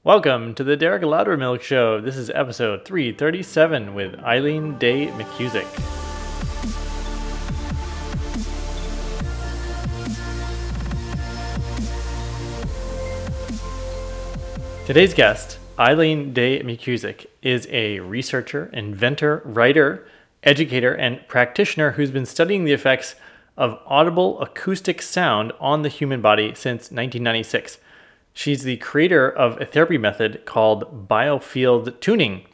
Welcome to the Derek Loudermilk Show. This is episode 337 with Eileen Day McKusick. Today's guest, Eileen Day McKusick, is a researcher, inventor, writer, educator, and practitioner who's been studying the effects of audible acoustic sound on the human body since 1996. She's the creator of a therapy method called Biofield Tuning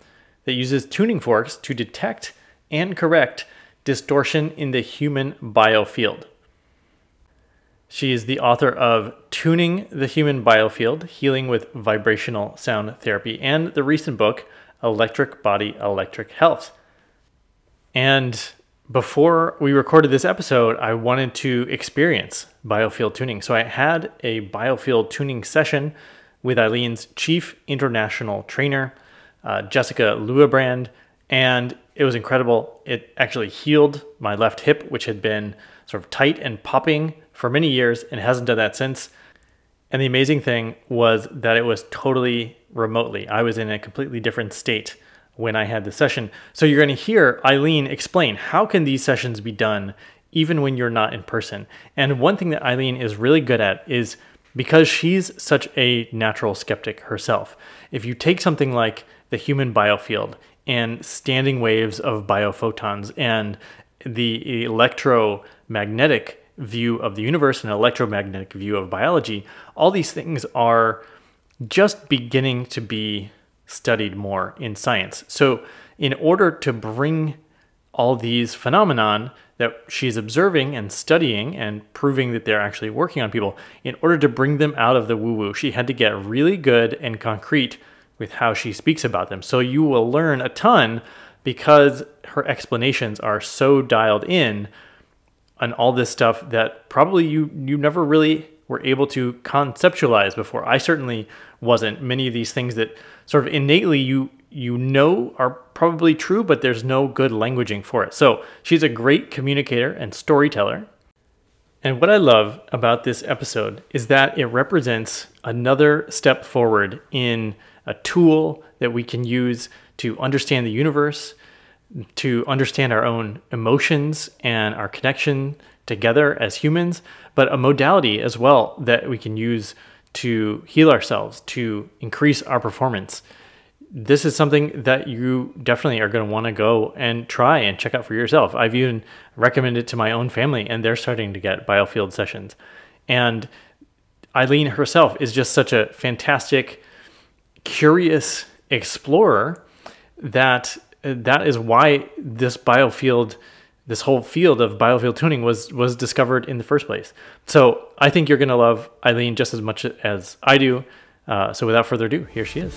that uses tuning forks to detect and correct distortion in the human biofield. She is the author of Tuning the Human Biofield, Healing with Vibrational Sound Therapy, and the recent book, Electric Body, Electric Health. And before we recorded this episode, I wanted to experience Biofield Tuning. So I had a Biofield Tuning session with Eileen's chief international trainer, Jessica Luibrand, and it was incredible. It actually healed my left hip, which had been sort of tight and popping for many years and hasn't done that since. And the amazing thing was that it was totally remotely. I was in a completely different state when I had the session. So you're going to hear Eileen explain how can these sessions be done even when you're not in person. And one thing that Eileen is really good at is, because she's such a natural skeptic herself, if you take something like the human biofield and standing waves of biophotons and the electromagnetic view of the universe and electromagnetic view of biology, all these things are just beginning to be studied more in science. So in order to bring all these phenomenon that she's observing and studying and proving that they're actually working on people, in order to bring them out of the woo-woo, she had to get really good and concrete with how she speaks about them. So you will learn a ton because her explanations are so dialed in on all this stuff that probably you never really were able to conceptualize before. I certainly wasn't. Many of these things that sort of innately you know are probably true, but there's no good languaging for it. So she's a great communicator and storyteller. And what I love about this episode is that it represents another step forward in a tool that we can use to understand the universe, to understand our own emotions and our connection together as humans, but a modality as well that we can use to heal ourselves, to increase our performance. This is something that you definitely are going to want to go and try and check out for yourself. I've even recommended it to my own family, and they're starting to get Biofield sessions. And Eileen herself is just such a fantastic, curious explorer that is why this biofield, this whole field of biofield tuning was discovered in the first place. So I think you're going to love Eileen just as much as I do. So without further ado, here she is.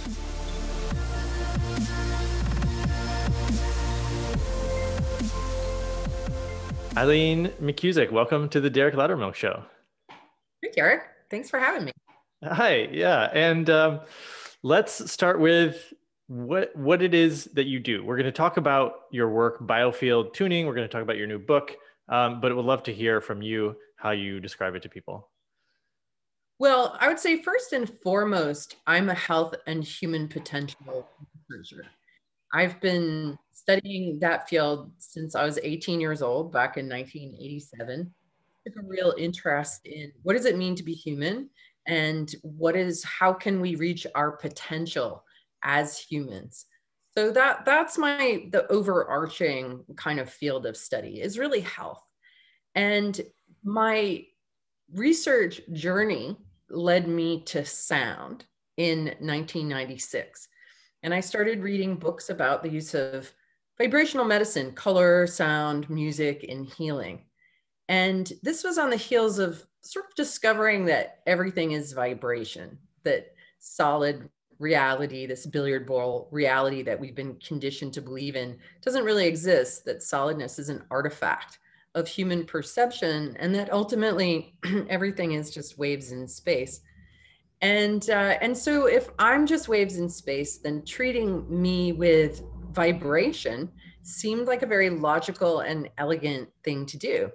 Eileen McKusick, welcome to the Derek Loudermilk Show. Hey, Derek. Thanks for having me. Hi, yeah. And let's start with what it is that you do. We're going to talk about your work, Biofield Tuning. We're going to talk about your new book, but we'd love to hear from you how you describe it to people. Well, I would say first and foremost, I'm a health and human potential researcher. I've been studying that field since I was 18 years old, back in 1987. I took a real interest in what does it mean to be human, and how can we reach our potential as humans. So that's the overarching kind of field of study is really health. And my research journey led me to sound in 1996. And I started reading books about the use of vibrational medicine, color, sound, music, and healing. And this was on the heels of sort of discovering that everything is vibration, that solid reality, this billiard ball reality that we've been conditioned to believe in, doesn't really exist, that solidness is an artifact of human perception, and that ultimately everything is just waves in space. And so if I'm just waves in space, then treating me with vibration seemed like a very logical and elegant thing to do.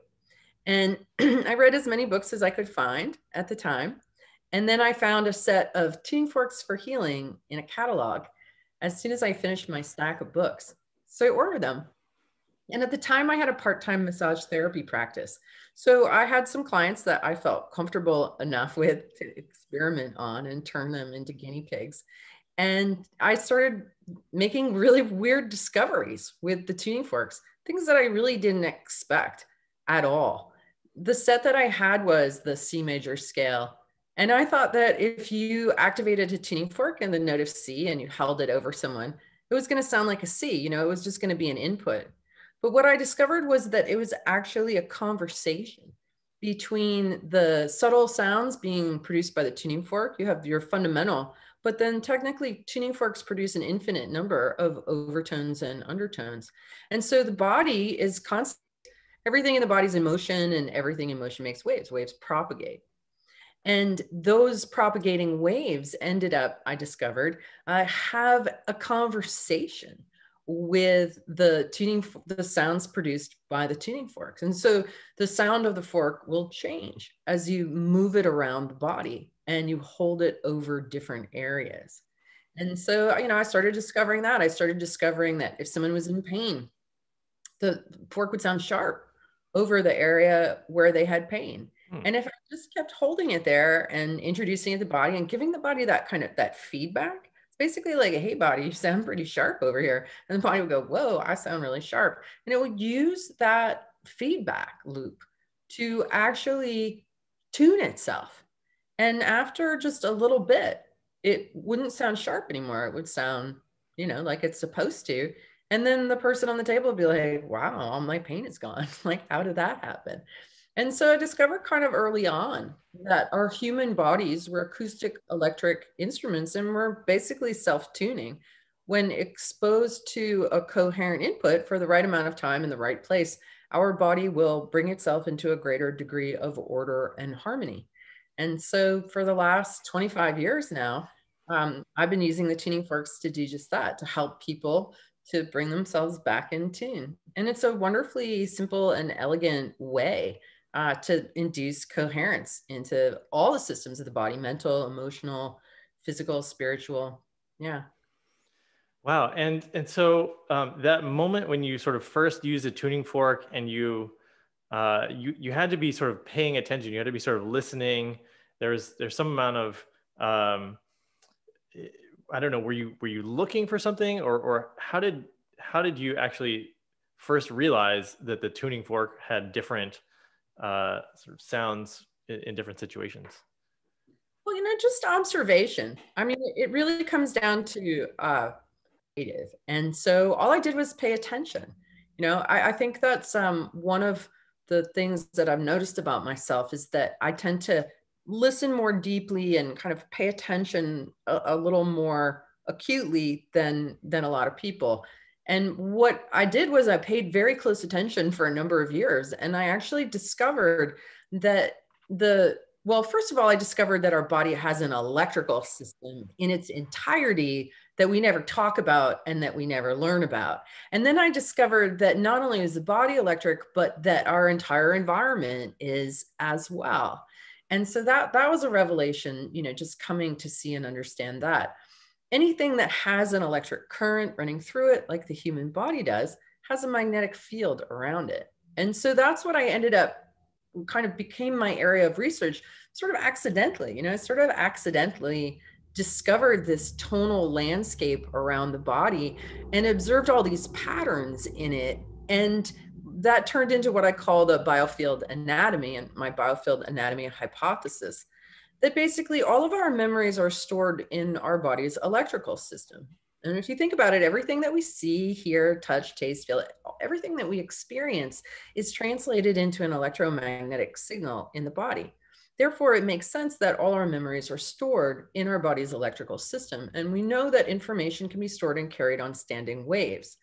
And I read as many books as I could find at the time. And then I found a set of tuning forks for healing in a catalog as soon as I finished my stack of books. So I ordered them. And at the time, I had a part-time massage therapy practice. So I had some clients that I felt comfortable enough with to experiment on and turn them into guinea pigs. And I started making really weird discoveries with the tuning forks, things that I really didn't expect at all. The set that I had was the C major scale. And I thought that if you activated a tuning fork in the note of C and you held it over someone, it was going to sound like a C, you know, it was just going to be an input. But what I discovered was that it was actually a conversation between the subtle sounds being produced by the tuning fork. You have your fundamental, but then technically tuning forks produce an infinite number of overtones and undertones. And so the body is constant. Everything in the body is in motion, and everything in motion makes waves. Waves propagate. And those propagating waves ended up, I discovered, have a conversation with the sounds produced by the tuning forks. And so the sound of the fork will change as you move it around the body and you hold it over different areas. And so, you know, I started discovering that. I started discovering that if someone was in pain, the fork would sound sharp over the area where they had pain. And if I just kept holding it there and introducing it to the body and giving the body that kind of that feedback, it's basically like, hey, body, you sound pretty sharp over here. And the body would go, whoa, I sound really sharp. And it would use that feedback loop to actually tune itself. And after just a little bit, it wouldn't sound sharp anymore. It would sound, you know, like it's supposed to. And then the person on the table would be like, wow, all my pain is gone. Like, how did that happen? And so I discovered kind of early on that our human bodies were acoustic electric instruments and were basically self-tuning. When exposed to a coherent input for the right amount of time in the right place, our body will bring itself into a greater degree of order and harmony. And so for the last 25 years now, I've been using the tuning forks to do just that, to help people to bring themselves back in tune. And it's a wonderfully simple and elegant way to induce coherence into all the systems of the body, mental, emotional, physical, spiritual. Yeah. Wow. And so that moment when you sort of first used a tuning fork and you had to be sort of paying attention, you had to be sort of listening. There's some amount of I don't know, were you looking for something, or how did you actually first realize that the tuning fork had different sort of sounds in different situations? Well, you know, just observation. I mean, it really comes down to creative. And so all I did was pay attention. You know, I think that's one of the things that I've noticed about myself is that I tend to listen more deeply and kind of pay attention a little more acutely than a lot of people. And what I did was I paid very close attention for a number of years. And I actually discovered that well, first of all, I discovered that our body has an electrical system in its entirety that we never talk about and that we never learn about. And then I discovered that not only is the body electric, but that our entire environment is as well. And so that was a revelation, you know, just coming to see and understand that anything that has an electric current running through it, like the human body does, has a magnetic field around it. And so that's what I ended up kind of became my area of research sort of accidentally, you know, sort of accidentally discovered this tonal landscape around the body and observed all these patterns in it. And that turned into what I call the biofield anatomy and my biofield anatomy hypothesis, that basically all of our memories are stored in our body's electrical system. And if you think about it, everything that we see, hear, touch, taste, feel, everything that we experience is translated into an electromagnetic signal in the body. Therefore, it makes sense that all our memories are stored in our body's electrical system. And we know that information can be stored and carried on standing waves.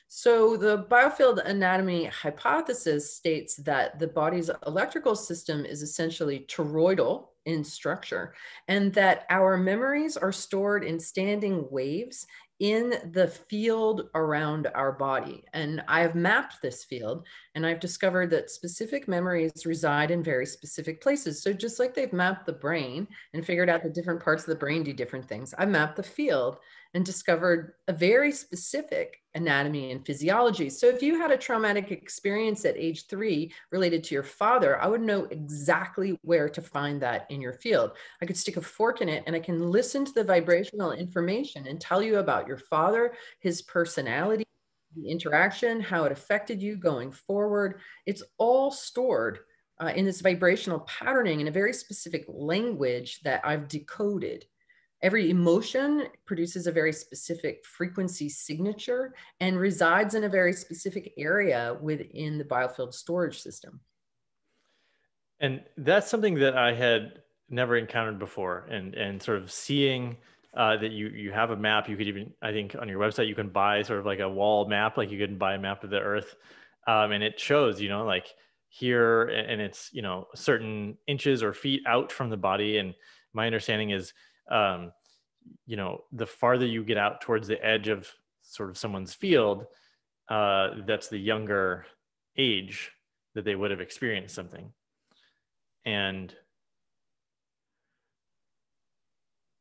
So the biofield anatomy hypothesis states that the body's electrical system is essentially toroidal in structure, and that our memories are stored in standing waves in the field around our body. And I have mapped this field. And I've discovered that specific memories reside in very specific places. So just like they've mapped the brain and figured out that different parts of the brain do different things, I've mapped the field and discovered a very specific anatomy and physiology. So if you had a traumatic experience at age 3 related to your father, I would know exactly where to find that in your field. I could stick a fork in it and I can listen to the vibrational information and tell you about your father, his personality, the interaction, how it affected you going forward. It's all stored in this vibrational patterning in a very specific language that I've decoded. Every emotion produces a very specific frequency signature and resides in a very specific area within the biofield storage system. And that's something that I had never encountered before. And sort of seeing that you have a map. You could even, I think on your website, you can buy sort of like a wall map, like you can buy a map of the earth. And it shows, like here, and it's, certain inches or feet out from the body. And my understanding is, the farther you get out towards the edge of sort of someone's field, that's the younger age that they would have experienced something. And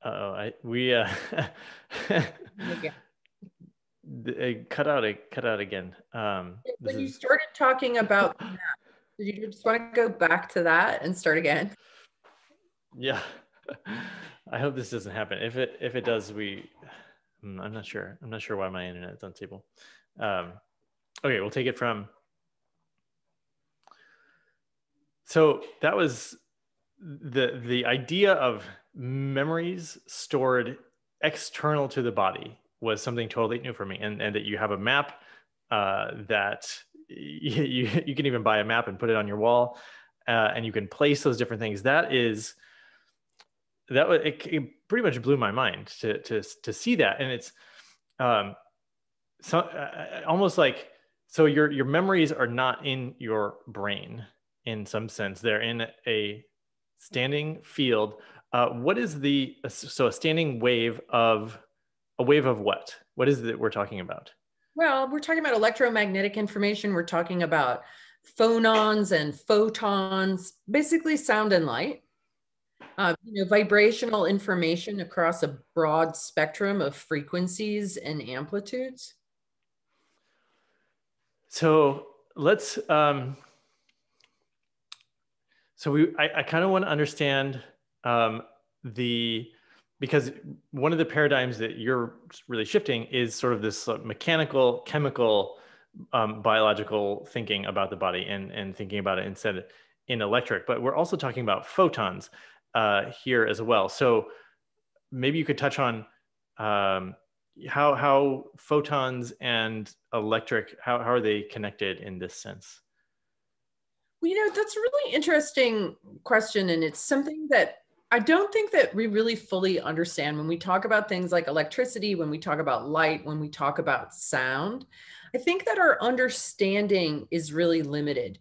it cut out again. When you started talking about the map, did you just want to go back to that and start again? Yeah. I hope this doesn't happen. If it does, I'm not sure. I'm not sure why my internet is unstable. Okay, we'll take it from. So that was the idea of memories stored external to the body was something totally new for me, and that you have a map that you can even buy a map and put it on your wall, and you can place those different things. It pretty much blew my mind to see that. And it's almost like, so your memories are not in your brain in some sense. They're in a standing field. What is a standing wave of what? What is it we're talking about? Well, we're talking about electromagnetic information. We're talking about phonons and photons, basically sound and light. Vibrational information across a broad spectrum of frequencies and amplitudes. So let's, I kind of want to understand because one of the paradigms that you're really shifting is sort of this mechanical, chemical, biological thinking about the body and thinking about it instead in electric, but we're also talking about photons here as well. So maybe you could touch on how photons and electric, how are they connected in this sense? Well, that's a really interesting question. And it's something that I don't think that we really fully understand when we talk about things like electricity, when we talk about light, when we talk about sound. I think that our understanding is really limited.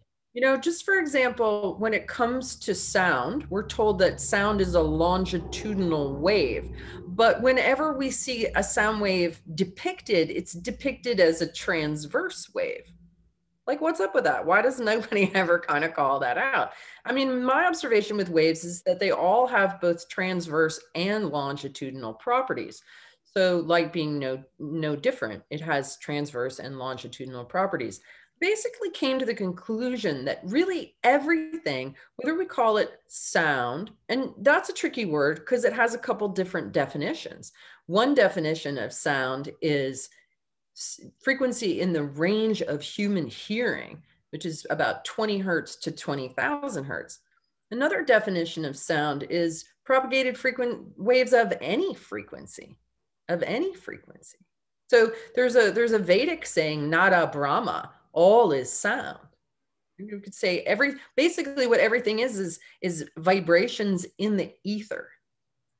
Just for example, when it comes to sound, we're told that sound is a longitudinal wave. But whenever we see a sound wave depicted, it's depicted as a transverse wave. Like, what's up with that? Why does nobody ever kind of call that out? I mean, my observation with waves is that they all have both transverse and longitudinal properties. So light being no different, it has transverse and longitudinal properties. Basically came to the conclusion that really everything, whether we call it sound, and that's a tricky word because it has a couple different definitions. One definition of sound is frequency in the range of human hearing, which is about 20 hertz to 20,000 hertz. Another definition of sound is propagated frequent waves of any frequency, So there's a Vedic saying, Nada Brahma, all is sound. You could say basically what everything is vibrations in the ether.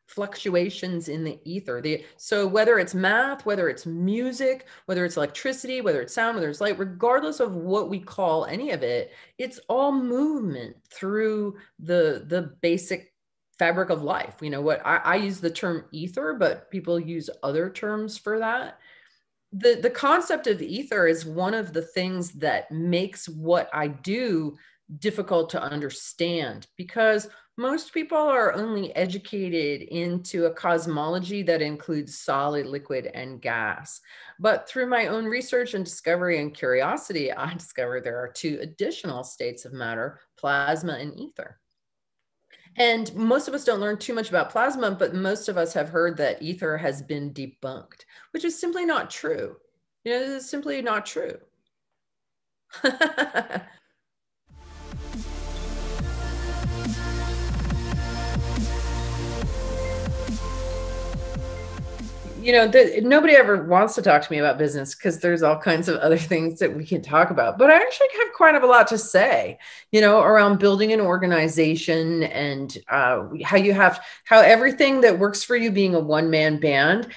Fluctuations in the ether. So whether it's math, whether it's music, whether it's electricity, whether it's sound, whether it's light, regardless of what we call any of it, it's all movement through the basic fabric of life. What I use the term ether, but people use other terms for that. the concept of ether is one of the things that makes what I do difficult to understand, because most people are only educated into a cosmology that includes solid, liquid, and gas. But through my own research and discovery and curiosity, I discovered there are two additional states of matter: plasma and ether. And most of us don't learn too much about plasma, but most of us have heard that ether has been debunked, which is simply not true. It's simply not true. Nobody ever wants to talk to me about business because there's all kinds of other things that we can talk about. But I actually have quite a lot to say, around building an organization and how everything that works for you being a one-man band,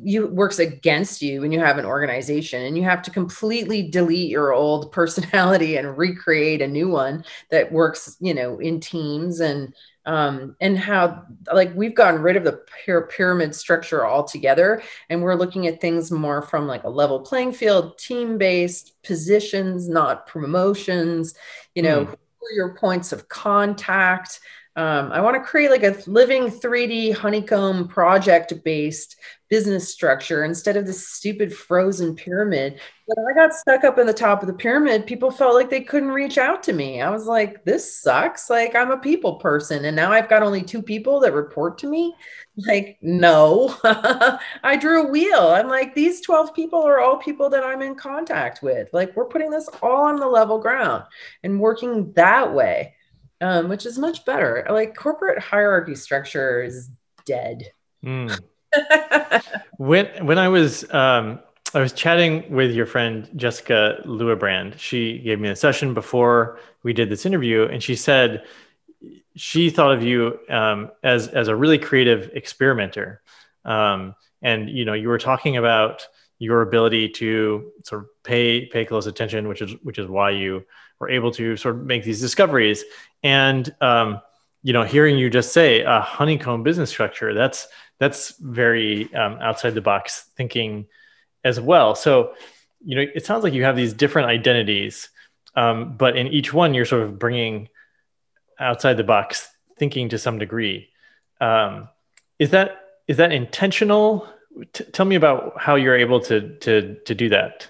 works against you when you have an organization, and you have to completely delete your old personality and recreate a new one that works, in teams, and how we've gotten rid of the pyramid structure altogether, and we're looking at things more from a level playing field, team-based positions, not promotions. Who are your points of contact? I want to create a living 3D honeycomb project-based business structure instead of this stupid frozen pyramid. When I got stuck up in the top of the pyramid, people felt like they couldn't reach out to me. I was like, this sucks. I'm a people person, and now I've got only 2 people that report to me. No. I drew a wheel. I'm like, these 12 people are all people that I'm in contact with. We're putting this all on the level ground and working that way. Which is much better. Corporate hierarchy structure is dead. When I was chatting with your friend Jessica Luibrand, she gave me a session before we did this interview, and she said she thought of you as a really creative experimenter. And you were talking about your ability to sort of pay close attention, which is why you were able to sort of make these discoveries. And hearing you just say a honeycomb business structure, that's very outside the box thinking as well. So it sounds like you have these different identities, but in each one you're sort of bringing outside the box thinking to some degree. Is that intentional? Tell me about how you're able to do that.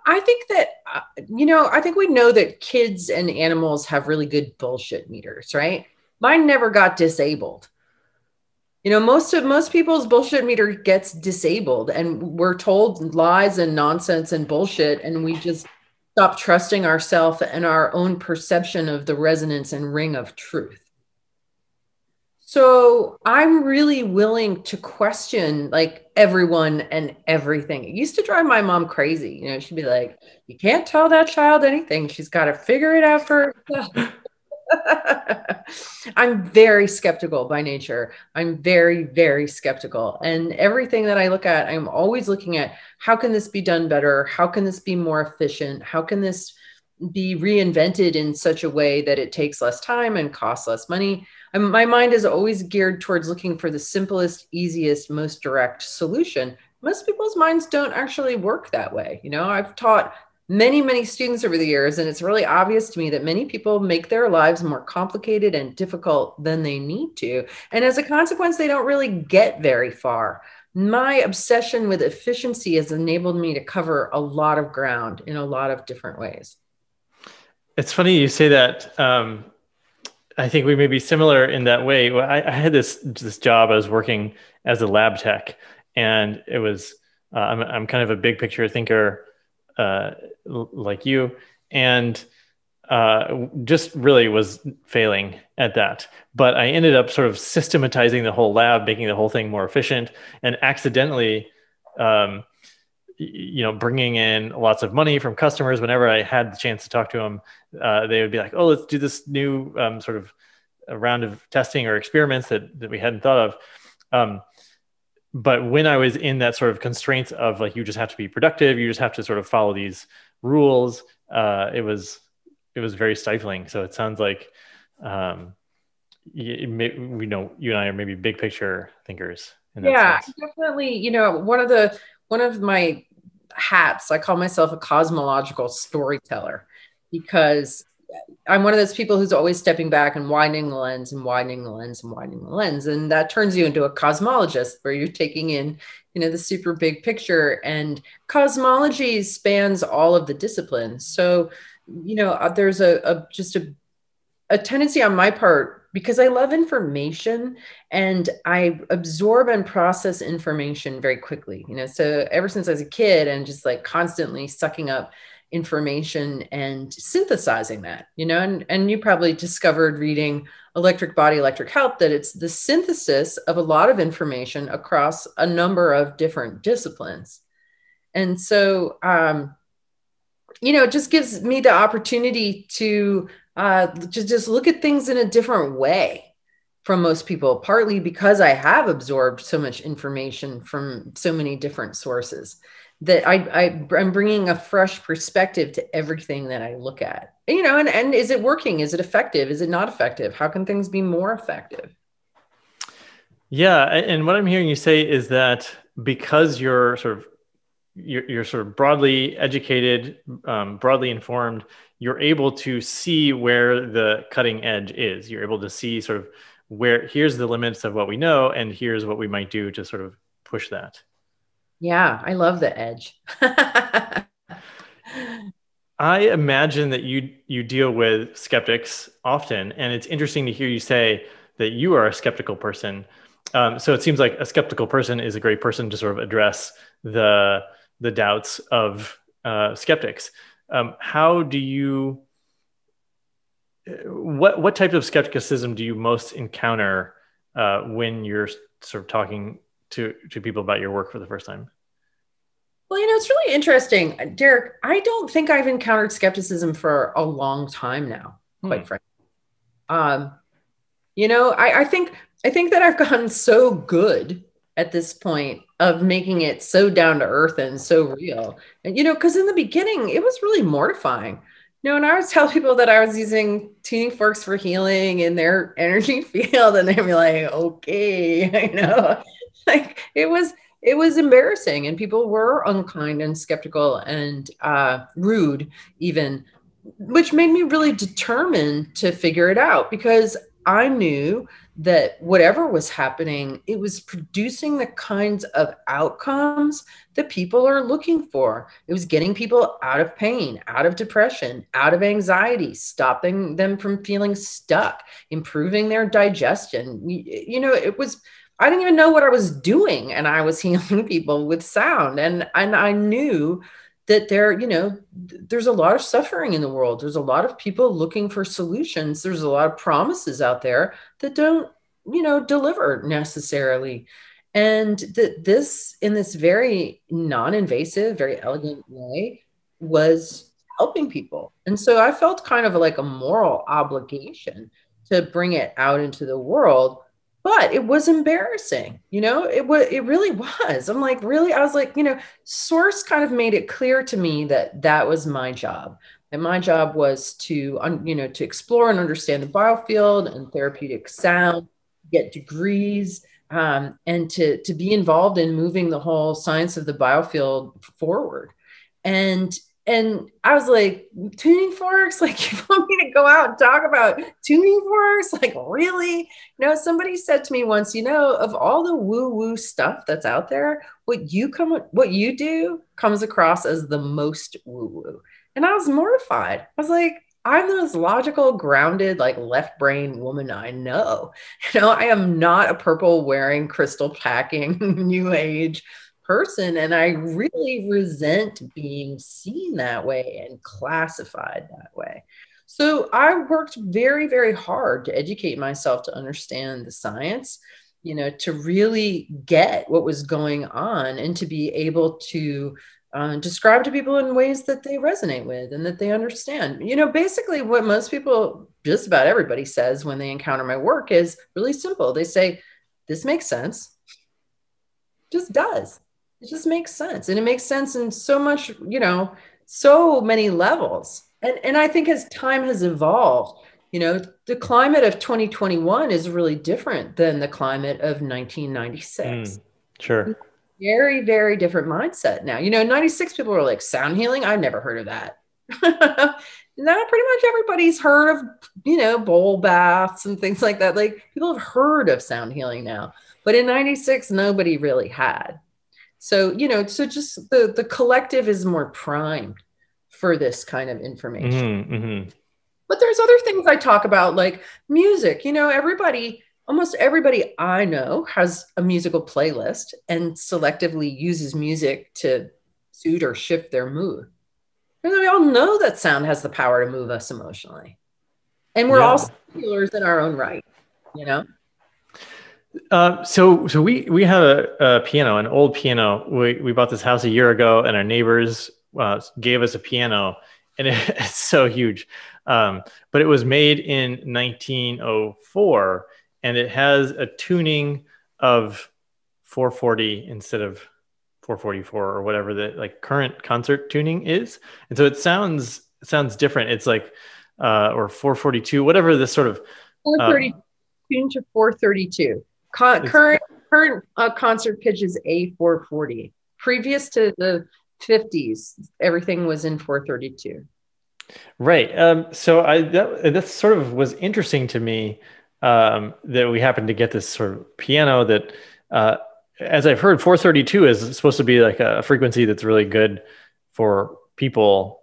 I think that, I think we know that kids and animals have really good bullshit meters, right? Mine never got disabled. Most people's bullshit meter gets disabled, and we're told lies and nonsense and bullshit, and we just stop trusting ourselves and our own perception of the resonance and ring of truth. So I'm really willing to question everyone and everything. It used to drive my mom crazy. She'd be like, you can't tell that child anything. She's got to figure it out for herself. I'm very skeptical by nature. I'm very, very skeptical. And everything that I look at, I'm always looking at, how can this be done better? How can this be more efficient? How can this be reinvented in such a way that it takes less time and costs less money? My mind is always geared towards looking for the simplest, easiest, most direct solution. Most people's minds don't actually work that way. I've taught many, many students over the years, and it's really obvious to me that many people make their lives more complicated and difficult than they need to. And as a consequence, they don't really get very far. My obsession with efficiency has enabled me to cover a lot of ground in a lot of different ways. It's funny you say that. I think we may be similar in that way. I had this job. I was working as a lab tech, and it was I'm kind of a big picture thinker like you, and just really was failing at that. But I ended up sort of systematizing the whole lab, making the whole thing more efficient, and accidentally bringing in lots of money from customers. Whenever I had the chance to talk to them, they would be like, oh, let's do this new sort of a round of testing or experiments that we hadn't thought of. But when I was in that sort of constraints of you just have to be productive, you just have to sort of follow these rules, it was very stifling. So it sounds like you and I are maybe big picture thinkers in that sense. Definitely. One of the one of my hats, I call myself a cosmological storyteller, because I'm one of those people who's always stepping back and widening the lens and widening the lens and widening the lens. And that turns you into a cosmologist, where you're taking in, the super big picture. And cosmology spans all of the disciplines. So, there's just a tendency on my part, because I love information and I absorb and process information very quickly. So ever since I was a kid, and just like constantly sucking up information and synthesizing that, and you probably discovered reading Electric Body, Electric Health, that it's the synthesis of a lot of information across a number of different disciplines. And so, it just gives me the opportunity to just look at things in a different way from most people, partly because I have absorbed so much information from so many different sources, that I'm bringing a fresh perspective to everything that I look at. And is it working? Is it effective? Is it not effective? How can things be more effective? Yeah, and what I'm hearing you say is that because you're sort of broadly educated, broadly informed, you're able to see where the cutting edge is. You're able to see sort of where here's the limits of what we know, and here's what we might do to sort of push that. Yeah, I love the edge. I imagine that you deal with skeptics often, and it's interesting to hear you say that you are a skeptical person. So it seems like a skeptical person is a great person to sort of address the doubts of skeptics. How do you? What type of skepticism do you most encounter when you're sort of talking to people about your work for the first time? Well, it's really interesting, Derek. I don't think I've encountered skepticism for a long time now, quite frankly. I think that I've gotten so good at this point of making it so down to earth and so real. And, because in the beginning, it was really mortifying. And I was telling people that I was using tuning forks for healing in their energy field, and they'd be like, okay, like it was embarrassing, and people were unkind and skeptical and rude even, which made me really determined to figure it out, because I knew that whatever was happening, it was producing the kinds of outcomes that people are looking for. It was getting people out of pain, out of depression, out of anxiety, stopping them from feeling stuck, improving their digestion. It was, I didn't even know what I was doing, and I was healing people with sound. And I knew that there's a lot of suffering in the world. There's a lot of people looking for solutions. There's a lot of promises out there that don't, deliver necessarily. And that this, in this very non-invasive, very elegant way, was helping people. And so I felt kind of like a moral obligation to bring it out into the world. But it was embarrassing, it really was. I'm like, really? I was like, Source kind of made it clear to me that was my job. And my job was to, to explore and understand the biofield and therapeutic sound, get degrees, and to be involved in moving the whole science of the biofield forward. And I was like, tuning forks? Like, you want me to go out and talk about tuning forks? Like, really? Somebody said to me once, of all the woo-woo stuff that's out there, what you do comes across as the most woo-woo. And I was mortified. I was like, I'm the most logical, grounded, like left brain woman I know. I am not a purple wearing, crystal packing, new age person, and I really resent being seen that way and classified that way. So I worked very, very hard to educate myself to understand the science, to really get what was going on, and to be able to describe to people in ways that they resonate with and that they understand. Basically what most people, just about everybody, says when they encounter my work is really simple. They say, this makes sense. Just does. It just makes sense. And it makes sense in so much, so many levels. And I think as time has evolved, the climate of 2021 is really different than the climate of 1996. Sure. very, very different mindset now. You know, 96 people were like, sound healing? I've never heard of that. Now pretty much everybody's heard of, you know, bowl baths and things like that. Like people have heard of sound healing now, but in 96, nobody really had. So, you know, so just the collective is more primed for this kind of information. Mm-hmm. But there's other things I talk about, like music. You know, almost everybody I know has a musical playlist and selectively uses music to suit or shift their mood. And we all know that sound has the power to move us emotionally. And we're all healers in our own right, you know? So we have a piano, an old piano. We bought this house a year ago, and our neighbors gave us a piano, and it's so huge. But it was made in 1904, and it has a tuning of 440 instead of 444 or whatever the like current concert tuning is, and so it sounds different. It's like or 442, whatever this sort of 432 tuned to 432. Current concert pitch is A440. Previous to the 50s, everything was in 432. Right. So that sort of was interesting to me, that we happened to get this sort of piano that, as I've heard, 432 is supposed to be like a frequency that's really good for people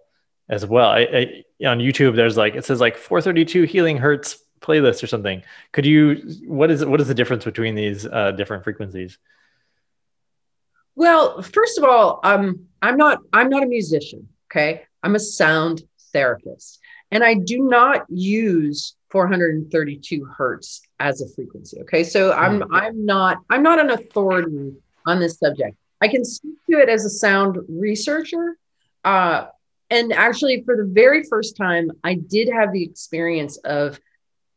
as well. On YouTube, there's like, it says like 432 healing hertz playlist or something. What is the difference between these different frequencies? Well, first of all, I'm not a musician. Okay. I'm a sound therapist, and I do not use 432 hertz as a frequency. Okay. So I'm not an authority on this subject. I can speak to it as a sound researcher. And actually, for the very first time, I did have the experience of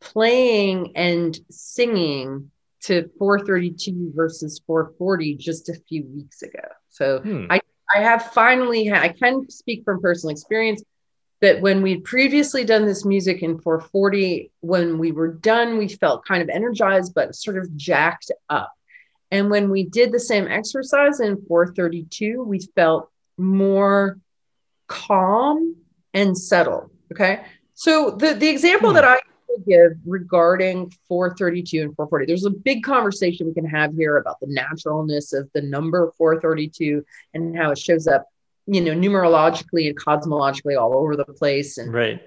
playing and singing to 432 versus 440 just a few weeks ago. So I have finally I can speak from personal experience that when we'd previously done this music in 440, when we were done, we felt kind of energized, but sort of jacked up. And when we did the same exercise in 432, we felt more calm and settled. Okay. So the example that I give regarding 432 and 440, there's a big conversation we can have here about the naturalness of the number 432 and how it shows up, you know, numerologically and cosmologically all over the place. And right,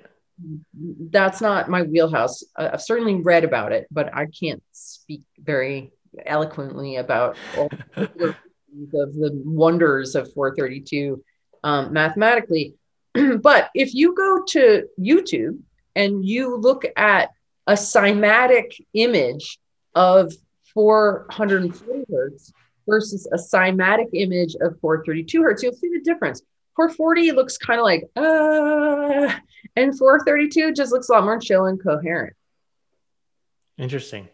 that's not my wheelhouse. I've certainly read about it, but I can't speak very eloquently about all of the wonders of 432 mathematically. But if you go to YouTube and you look at a cymatic image of 440 hertz versus a cymatic image of 432 hertz, you'll see the difference. 440 looks kind of like, and 432 just looks a lot more chill and coherent. interesting.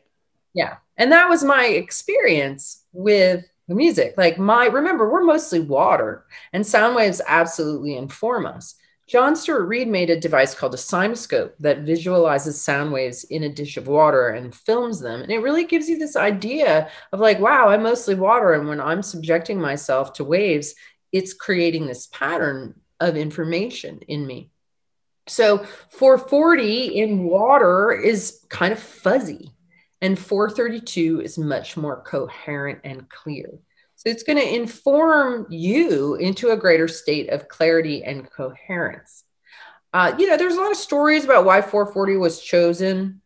Yeah. And that was my experience with the music. Like remember, we're mostly water, and sound waves absolutely inform us. John Stuart Reid made a device called a cymoscope that visualizes sound waves in a dish of water and films them. And it really gives you this idea of like, wow, I'm mostly water. And when I'm subjecting myself to waves, it's creating this pattern of information in me. So 440 in water is kind of fuzzy, and 432 is much more coherent and clear. So it's going to inform you into a greater state of clarity and coherence. You know, there's a lot of stories about why 440 was chosen.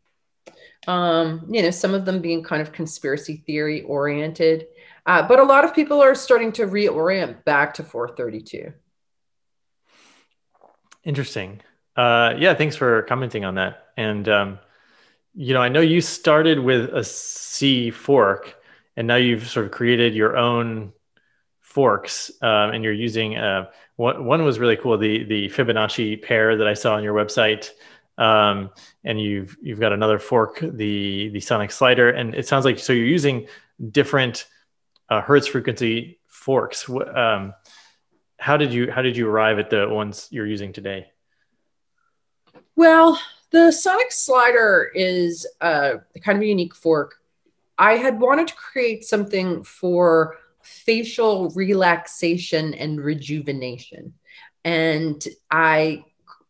You know, some of them being kind of conspiracy theory oriented, but a lot of people are starting to reorient back to 432. Interesting. Yeah, thanks for commenting on that. And you know, I know you started with a C fork, and now you've sort of created your own forks, and you're using one was really cool, the Fibonacci pair that I saw on your website, and you've got another fork, the sonic slider, and it sounds like so you're using different hertz frequency forks. How did you arrive at the ones you're using today? Well, the sonic slider is kind of a unique fork. I had wanted to create something for facial relaxation and rejuvenation. And I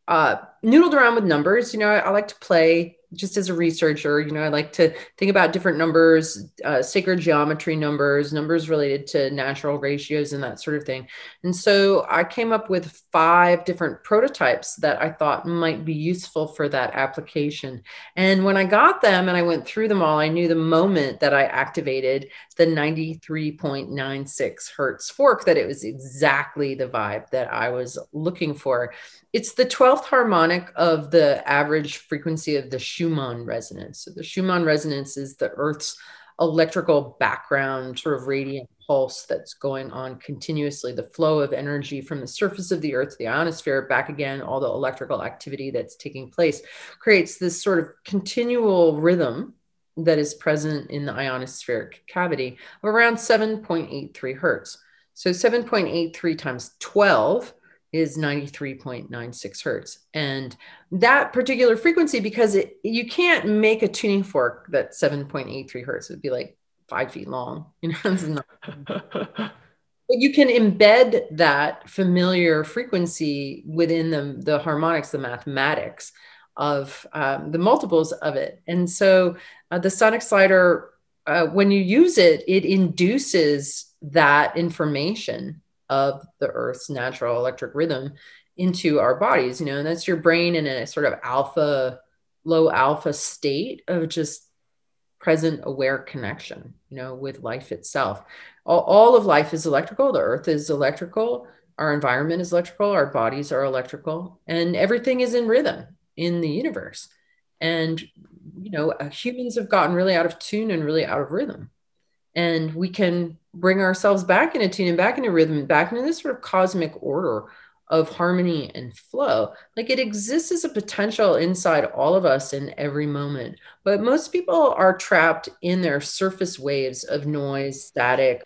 noodled around with numbers. I like to play just as a researcher. I like to think about different numbers, sacred geometry numbers, numbers related to natural ratios and that sort of thing. And so I came up with 5 different prototypes that I thought might be useful for that application. And when I got them and I went through them all, I knew the moment that I activated the 93.96 hertz fork that it was exactly the vibe that I was looking for. It's the 12th harmonic of the average frequency of the Schumann resonance. So the Schumann resonance is the Earth's electrical background, sort of radiant pulse that's going on continuously, the flow of energy from the surface of the Earth to the ionosphere, back again, all the electrical activity that's taking place creates this sort of continual rhythm that is present in the ionospheric cavity of around 7.83 hertz. So 7.83 times 12 is 93.96 hertz. And that particular frequency, because you can't make a tuning fork that's 7.83 hertz. It would be like 5 feet long. But you can embed that familiar frequency within the harmonics, the mathematics of the multiples of it. And so the sonic slider, when you use it, it induces that information of the Earth's natural electric rhythm into our bodies, and that's your brain in a sort of low alpha state of just present aware connection, with life itself. All of life is electrical. The Earth is electrical. Our environment is electrical. Our bodies are electrical, and everything is in rhythm in the universe. And, humans have gotten really out of tune and really out of rhythm. And we can bring ourselves back into tune and back into rhythm and back into this sort of cosmic order of harmony and flow. Like, it exists as a potential inside all of us in every moment. But most people are trapped in their surface waves of noise, static,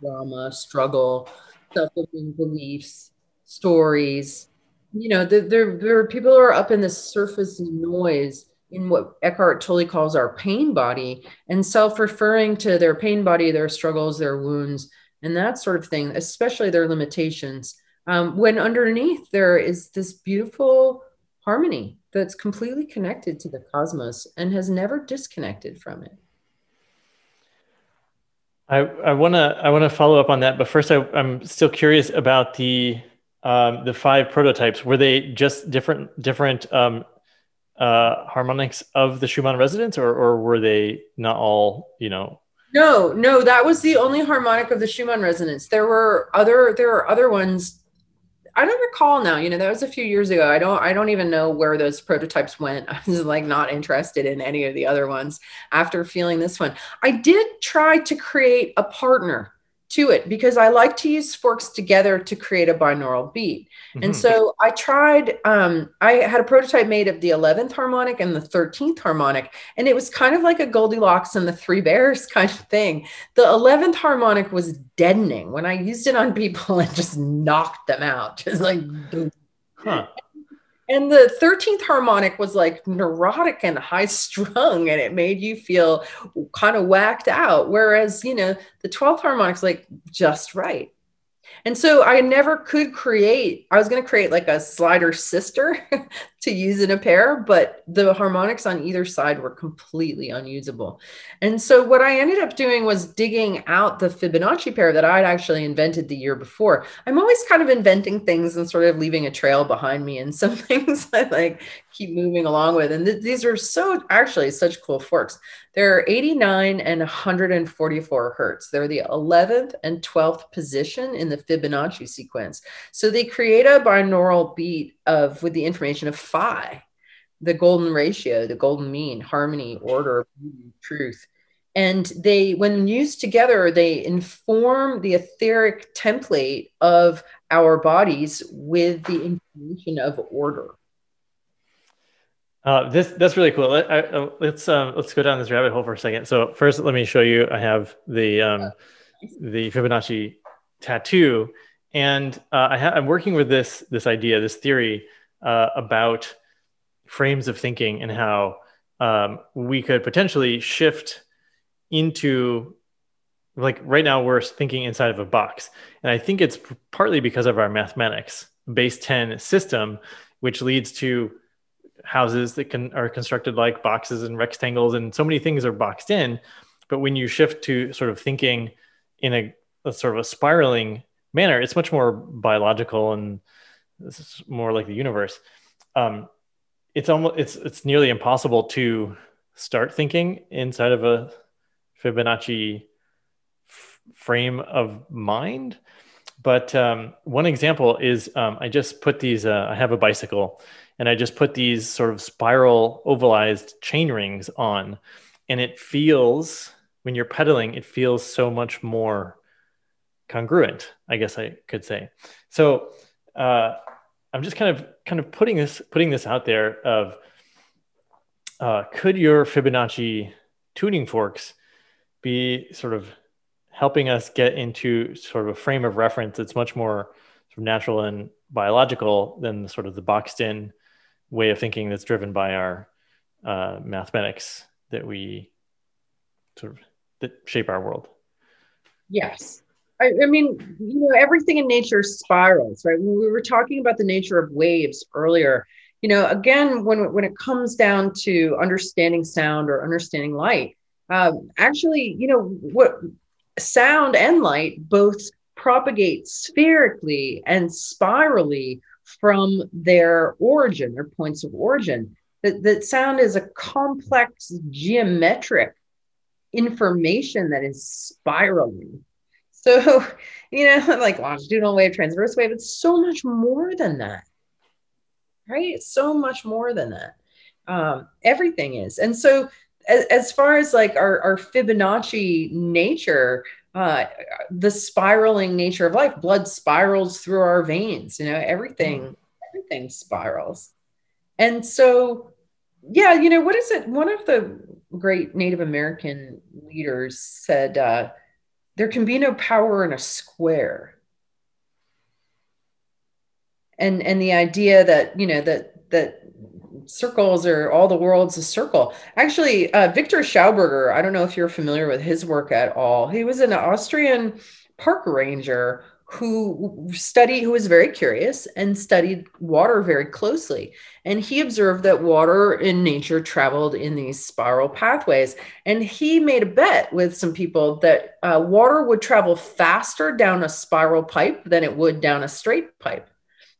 drama, struggle, self-limiting beliefs, stories. There are people who are up in the surface noise in what Eckhart Tolle calls our pain body, and self-referring to their pain body, their struggles, their wounds, and that sort of thing, especially their limitations. When underneath there is this beautiful harmony that's completely connected to the cosmos and has never disconnected from it. I wanna follow up on that, but first I'm still curious about the 5 prototypes. Were they just different harmonics of the Schumann resonance, or were they not all, No, that was the only harmonic of the Schumann resonance. There are other ones. I don't recall now, that was a few years ago. I don't even know where those prototypes went. I was like not interested in any of the other ones after feeling this one. I did try to create a partner to it because I like to use forks together to create a binaural beat. Mm-hmm. And so I tried, I had a prototype made of the 11th harmonic and the 13th harmonic, and it was kind of like a Goldilocks and the Three Bears kind of thing. The 11th harmonic was deadening. When I used it on people, it just knocked them out. Just like, huh. And the 13th harmonic was like neurotic and high strung, and it made you feel kind of whacked out. Whereas, the 12th harmonic's like just right. And so I never could create, I was going to create like a slider sister to use in a pair, but the harmonics on either side were completely unusable. And so what I ended up doing was digging out the Fibonacci pair that I'd actually invented the year before. I'm always kind of inventing things and sort of leaving a trail behind me, and some things I like keep moving along with. And these are actually such cool forks. They're 89 and 144 hertz. They're the 11th and 12th position in the Fibonacci sequence. So they create a binaural beat with the information of phi, the golden ratio, the golden mean, harmony, order, beauty, truth. And when used together, they inform the etheric template of our bodies with the information of order. That's really cool. Let's go down this rabbit hole for a second. So first, let me show you. I have the Fibonacci tattoo, and I'm working with this idea, this theory about frames of thinking and how we could potentially shift into like right now we're thinking inside of a box. And I think it's partly because of our mathematics base 10 system, which leads to houses that are constructed like boxes and rectangles, and so many things are boxed in. But when you shift to sort of thinking in a sort of a spiraling manner, it's much more biological and it's more like the universe. It's nearly impossible to start thinking inside of a Fibonacci frame of mind. But one example is I just put these, I have a bicycle and I just put these sort of spiral ovalized chain rings on. And it feels, when you're pedaling, it feels so much more congruent, I guess I could say. So I'm just kind of putting this out there of could your Fibonacci tuning forks be sort of helping us get into sort of a frame of reference that's much more sort of natural and biological than sort of the boxed in way of thinking that's driven by our mathematics that we sort of that shape our world. Yes. I mean, everything in nature spirals, right? When we were talking about the nature of waves earlier, again, when it comes down to understanding sound or understanding light, actually, what sound and light both propagate spherically and spirally from their origin, their points of origin. That sound is a complex geometric information that is spiraling. So, like longitudinal wave, transverse wave, it's so much more than that, right? It's so much more than that. Everything is. And so as far as like our Fibonacci nature, the spiraling nature of life, blood spirals through our veins, everything spirals. And so, yeah, what is it? One of the great Native American leaders said, there can be no power in a square. And the idea that, that circles or all the world's a circle. Actually, Victor Schauberger, I don't know if you're familiar with his work at all. He was an Austrian park ranger who was very curious and studied water very closely. And he observed that water in nature traveled in these spiral pathways. And he made a bet with some people that water would travel faster down a spiral pipe than it would down a straight pipe.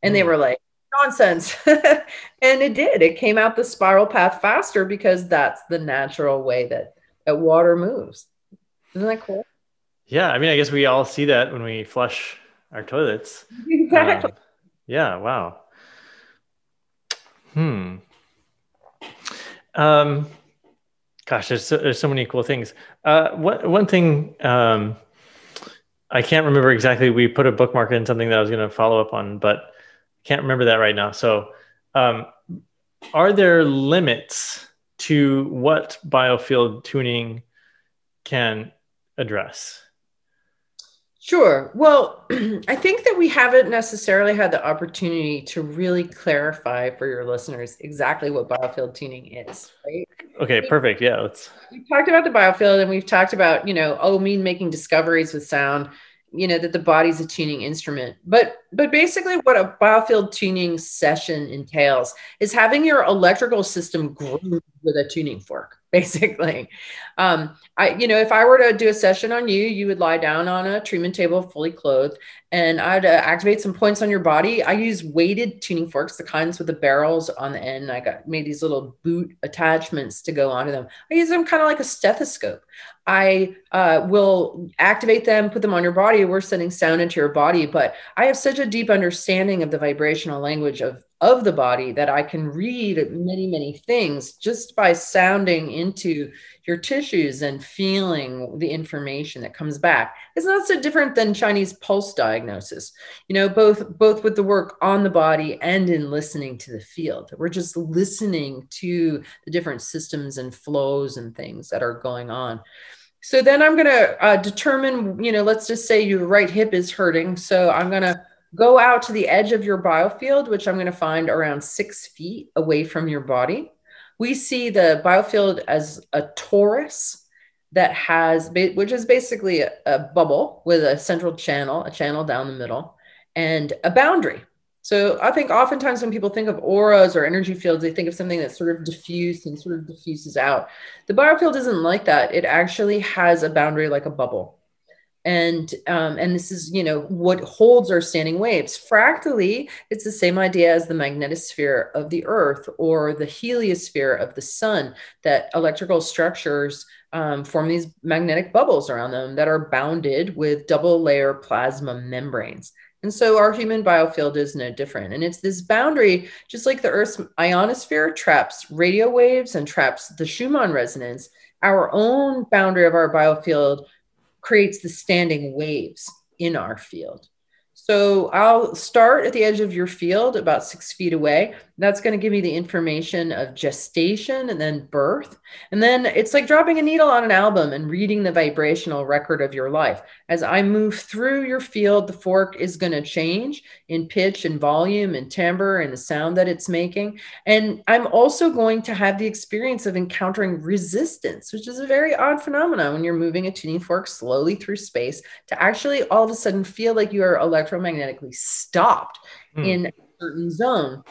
And they were like, nonsense. And it did. It came out the spiral path faster because that's the natural way that water moves. Isn't that cool? Yeah, I mean, I guess we all see that when we flush our toilets. Exactly. Yeah, wow. Gosh, there's so many cool things. One thing I can't remember exactly. We put a bookmark in something that I was going to follow up on, but can't remember that right now. So, are there limits to what biofield tuning can address? Sure. Well, I think that we haven't necessarily had the opportunity to really clarify for your listeners exactly what biofield tuning is, right? Okay, perfect. Yeah, We've talked about the biofield and we've talked about, making discoveries with sound, that the body's a tuning instrument. But basically what a biofield tuning session entails is having your electrical system groomed with a tuning fork, basically. If I were to do a session on you, you would lie down on a treatment table fully clothed and I'd activate some points on your body. I use weighted tuning forks, the kinds with the barrels on the end. I made these little boot attachments to go onto them. I use them kind of like a stethoscope. I will activate them, put them on your body. We're sending sound into your body, but I have such a deep understanding of the vibrational language of the body that I can read many, many things just by sounding into your tissues and feeling the information that comes back. It's not so different than Chinese pulse diagnosis, both with the work on the body and in listening to the field. We're just listening to the different systems and flows and things that are going on. So then I'm going to determine, let's just say your right hip is hurting. So I'm going to go out to the edge of your biofield, which I'm going to find around 6 feet away from your body. We see the biofield as a torus. that has, which is basically a bubble with a central channel, a channel down the middle, and a boundary. So I think oftentimes when people think of auras or energy fields, they think of something that's sort of diffused and sort of diffuses out. The biofield isn't like that. It actually has a boundary like a bubble. And this is, you know, what holds our standing waves. Fractally, it's the same idea as the magnetosphere of the earth or the heliosphere of the sun, that electrical structures form these magnetic bubbles around them that are bounded with double layer plasma membranes. And so our human biofield is no different. And it's this boundary, just like the Earth's ionosphere traps radio waves and traps the Schumann resonance, our own boundary of our biofield creates the standing waves in our field. So I'll start at the edge of your field about 6 feet away. That's going to give me the information of gestation and then birth. And then it's like dropping a needle on an album and reading the vibrational record of your life. As I move through your field, the fork is going to change in pitch and volume and timbre and the sound that it's making. And I'm also going to have the experience of encountering resistance, which is a very odd phenomenon when you're moving a tuning fork slowly through space to actually all of a sudden feel like you are electromagnetically stopped in a certain zone.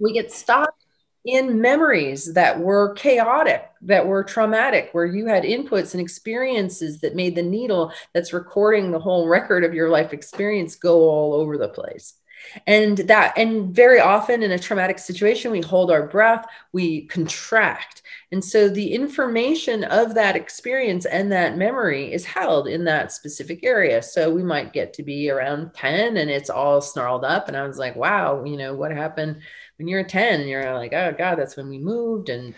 We get stopped in memories that were chaotic, that were traumatic, where you had inputs and experiences that made the needle that's recording the whole record of your life experience go all over the place. And very often in a traumatic situation, we hold our breath, we contract. And so the information of that experience and that memory is held in that specific area. So we might get to be around 10 and it's all snarled up. And I was like, wow, you know, what happened when you're 10? And you're like, oh God, that's when we moved. And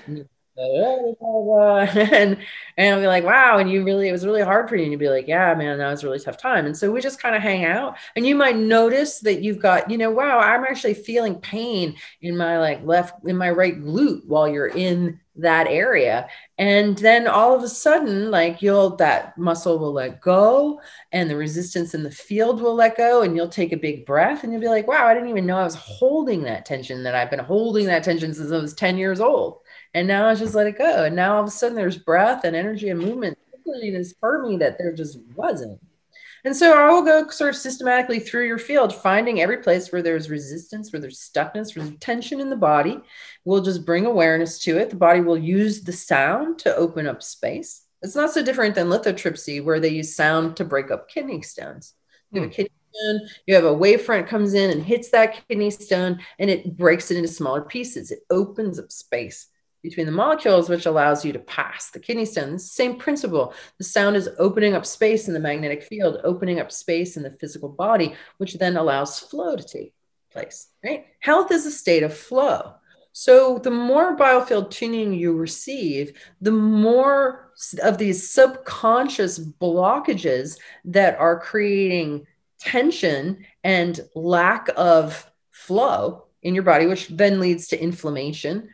and I'll be like, wow, and it was really hard for you. And you'd be like, yeah, man, that was a really tough time. And so we just kind of hang out, and you might notice that you've got, you know, wow, I'm actually feeling pain in my in my right glute while you're in that area. And then all of a sudden, like that muscle will let go and the resistance in the field will let go, and you'll take a big breath and you'll be like, wow, I didn't even know I was holding that tension, that I've been holding that tension since I was 10 years old. And now I just let it go. And now all of a sudden there's breath and energy and movement in this part of me that there just wasn't. And so I will go sort of systematically through your field, finding every place where there's resistance, where there's stuckness, where there's tension in the body. We'll just bring awareness to it. The body will use the sound to open up space. It's not so different than lithotripsy, where they use sound to break up kidney stones. You have a kidney stone, you have a wavefront comes in and hits that kidney stone, and it breaks it into smaller pieces. It opens up space between the molecules, which allows you to pass the kidney stone. Same principle. The sound is opening up space in the magnetic field, opening up space in the physical body, which then allows flow to take place, right? Health is a state of flow. So the more biofield tuning you receive, the more of these subconscious blockages that are creating tension and lack of flow in your body, which then leads to inflammation.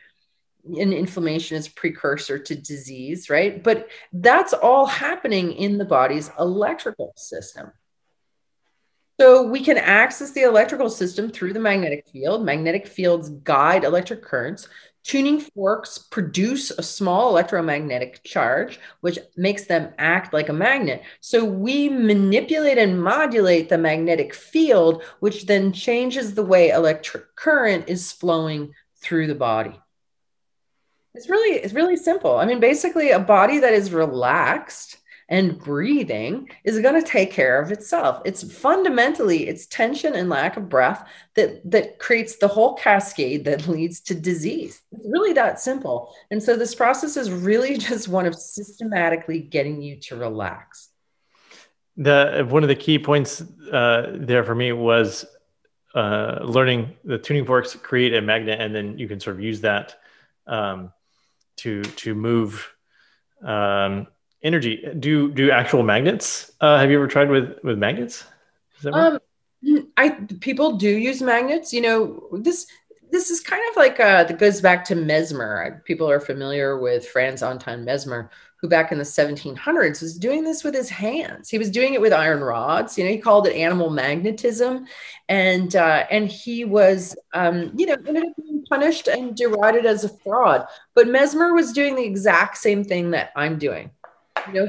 And inflammation is precursor to disease, right? But that's all happening in the body's electrical system. So we can access the electrical system through the magnetic field. Magnetic fields guide electric currents. Tuning forks produce a small electromagnetic charge, which makes them act like a magnet. So we manipulate and modulate the magnetic field, which then changes the way electric current is flowing through the body. It's really simple. I mean, basically, a body that is relaxed and breathing is going to take care of itself. It's fundamentally it's tension and lack of breath that creates the whole cascade that leads to disease. It's really that simple. And so this process is really just one of systematically getting you to relax. One of the key points there for me was learning the tuning forks create a magnet, and then you can sort of use that to move energy. Do actual magnets? Have you ever tried with magnets? Does that work? People do use magnets. You know, this is kind of like that goes back to Mesmer. People are familiar with Franz Anton Mesmer, who back in the 1700s was doing this with his hands. He was doing it with iron rods. You know, he called it animal magnetism, and he was ended up being punished and derided as a fraud. But Mesmer was doing the exact same thing that I'm doing. You know,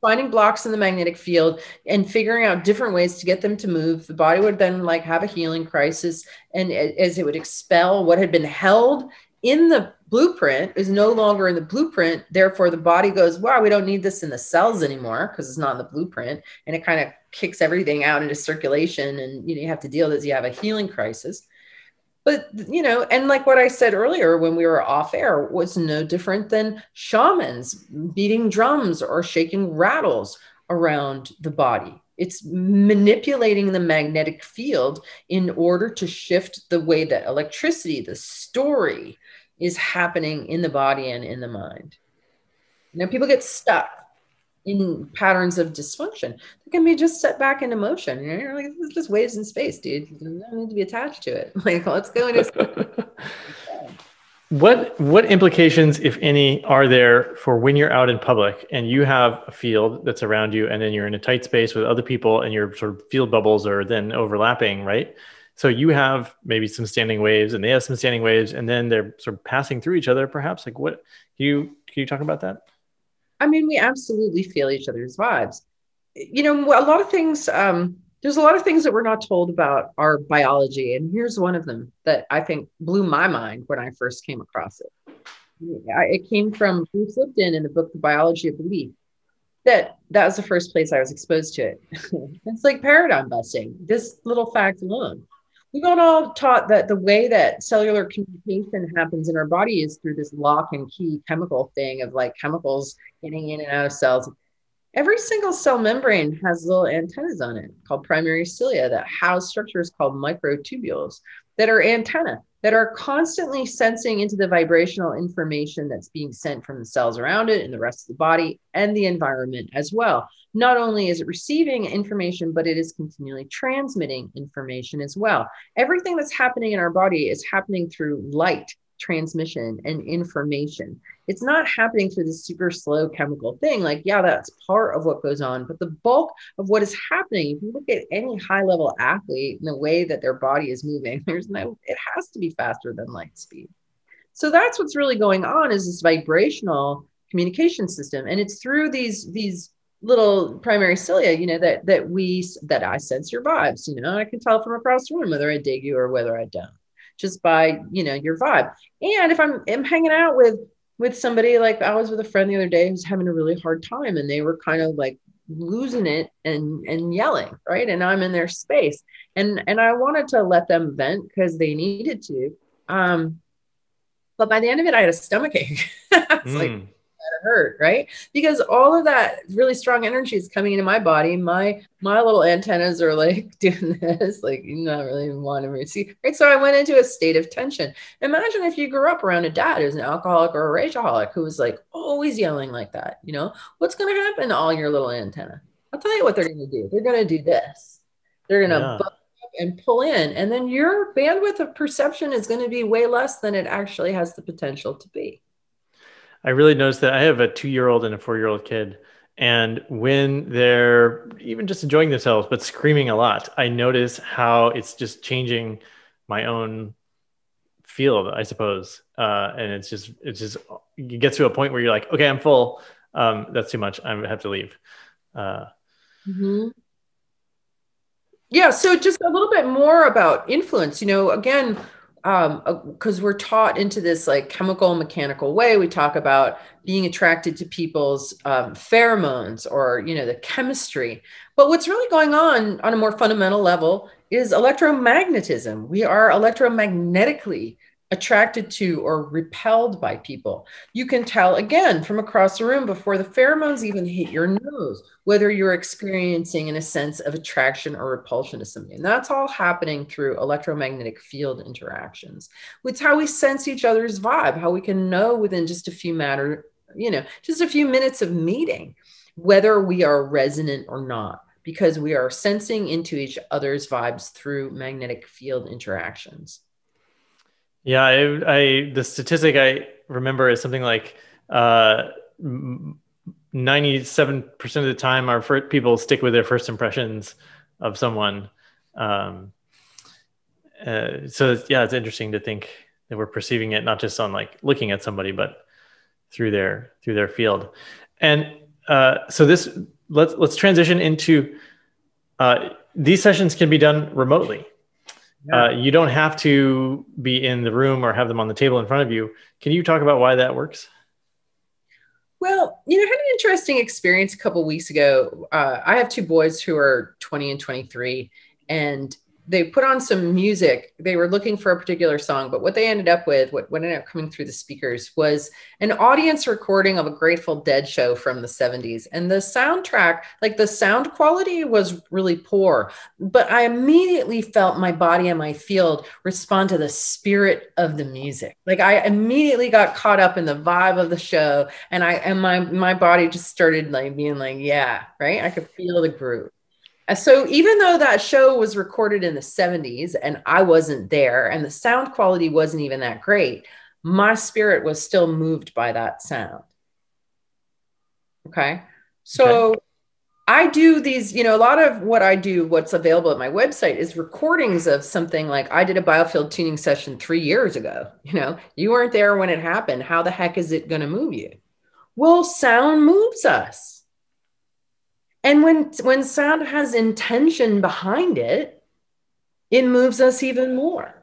finding blocks in the magnetic field and figuring out different ways to get them to move. The body would then like have a healing crisis, and as it would expel what had been held in the blueprint is no longer in the blueprint. Therefore, the body goes, wow, we don't need this in the cells anymore because it's not in the blueprint. And it kind of kicks everything out into circulation. And you have to deal with this. You have a healing crisis. But, and like what I said earlier when we were off air was no different than shamans beating drums or shaking rattles around the body. It's manipulating the magnetic field in order to shift the way that electricity, the story, is happening in the body and in the mind. People get stuck in patterns of dysfunction. It can be just set back into motion. You're like, it's just waves in space, dude. You don't need to be attached to it. Like, let's go into What implications, if any, are there for when you're out in public and you have a field that's around you, and then you're in a tight space with other people and your sort of field bubbles are then overlapping, right? So you have maybe some standing waves and they have some standing waves, and then they're sort of passing through each other, perhaps. Like, what can you talk about that? I mean, we absolutely feel each other's vibes. A lot of things, there's a lot of things that we're not told about our biology. And here's one of them that I think blew my mind when I first came across it. It came from Bruce Lipton in the book, The Biology of Belief. That was the first place I was exposed to it. It's like paradigm busting, this little fact alone. We've all taught that the way that cellular communication happens in our body is through this lock and key chemical thing of like chemicals getting in and out of cells. Every single cell membrane has little antennas on it called primary cilia that house structures called microtubules that are antenna that are constantly sensing into the vibrational information that's being sent from the cells around it and the rest of the body and the environment as well. Not only is it receiving information, but it is continually transmitting information as well. Everything that's happening in our body is happening through light transmission and information. It's not happening through this super slow chemical thing. Like, yeah, that's part of what goes on, but the bulk of what is happening, if you look at any high level athlete and the way that their body is moving, it has to be faster than light speed. So that's what's really going on, is this vibrational communication system. And it's through these little primary cilia, that I sense your vibes. I can tell from across the room whether I dig you or whether I don't, just by, your vibe. And if I'm hanging out with somebody, like I was with a friend the other day who's having a really hard time, and they were kind of like losing it and yelling, right? And I'm in their space, and I wanted to let them vent because they needed to. But by the end of it, I had a stomach ache. It's like, that hurt, right? Because all of that really strong energy is coming into my body. My little antennas are like doing this, like, you're not really wanting to see, right? So I went into a state of tension. Imagine if you grew up around a dad who's an alcoholic or a rageaholic who was like always yelling like that. What's going to happen to all your little antenna? I'll tell you what they're going to do. They're going to do this. They're going to buck up and pull in, and then your bandwidth of perception is going to be way less than it actually has the potential to be. I really noticed that. I have a 2-year-old and a 4-year-old kid. And when they're even just enjoying themselves, but screaming a lot, I notice how it's just changing my own field, I suppose. And it's just, you get to a point where you're like, okay, I'm full. That's too much. I have to leave. Yeah. So just a little bit more about influence, again, because we're taught into this like chemical mechanical way. We talk about being attracted to people's pheromones or, the chemistry. But what's really going on a more fundamental level is electromagnetism. We are electromagnetically attracted to or repelled by people. You can tell again from across the room before the pheromones even hit your nose, whether you're experiencing in a sense of attraction or repulsion to somebody. And that's all happening through electromagnetic field interactions. It's how we sense each other's vibe, how we can know within just a few just a few minutes of meeting, whether we are resonant or not, because we are sensing into each other's vibes through magnetic field interactions. Yeah, the statistic I remember is something like 97% of the time our people stick with their first impressions of someone. So it's interesting to think that we're perceiving it not just on like looking at somebody, but through their field. And So let's transition into these sessions can be done remotely. Yeah. You don't have to be in the room or have them on the table in front of you. Can you talk about why that works? Well, I had an interesting experience a couple of weeks ago. I have two boys who are 20 and 23, and they put on some music. They were looking for a particular song, but what they ended up with, what ended up coming through the speakers, was an audience recording of a Grateful Dead show from the 70s. And the soundtrack, like the sound quality was really poor, but I immediately felt my body and my field respond to the spirit of the music. Like I immediately got caught up in the vibe of the show, and my body just started like being like, yeah, right. I could feel the groove. So even though that show was recorded in the 70s and I wasn't there and the sound quality wasn't even that great, my spirit was still moved by that sound. Okay. So Okay. I do these, a lot of what I do, what's available at my website is recordings of something like I did a Biofield tuning session 3 years ago. You weren't there when it happened. How the heck is it going to move you? Well, sound moves us. And when sound has intention behind it, it moves us even more.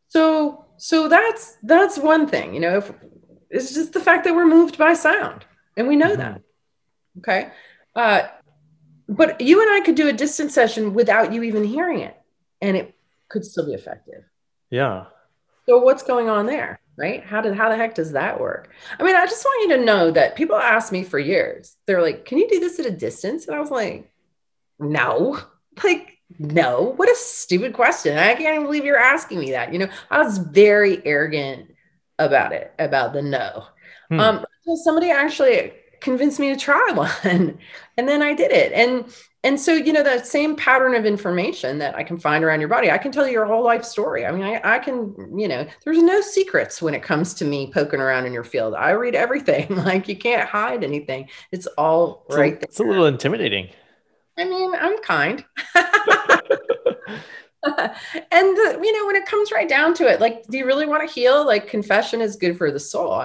So that's one thing, it's just the fact that we're moved by sound, and we know that. Okay. But you and I could do a distance session without you even hearing it, and it could still be effective. Yeah. So what's going on there, right? How the heck does that work? I mean, I just want you to know that people ask me for years. They're like, "Can you do this at a distance?" And I was like, "No." Like, no. What a stupid question. I can't even believe you're asking me that. I was very arrogant about it, about the no. So somebody actually convinced me to try one, and then I did it. And so, that same pattern of information that I can find around your body, I can tell you your whole life story. I mean, I can, there's no secrets when it comes to me poking around in your field. I read everything. Like, you can't hide anything. It's all right there. It's a little intimidating. I mean, I'm kind. And when it comes right down to it, like, do you really want to heal? Like, confession is good for the soul.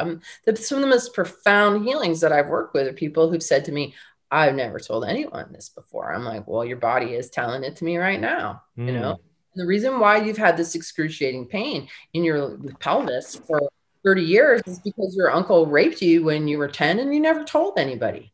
Some of the most profound healings that I've worked with are people who've said to me, "I've never told anyone this before." I'm like, well, your body is telling it to me right now. And the reason why you've had this excruciating pain in your pelvis for 30 years is because your uncle raped you when you were 10 and you never told anybody.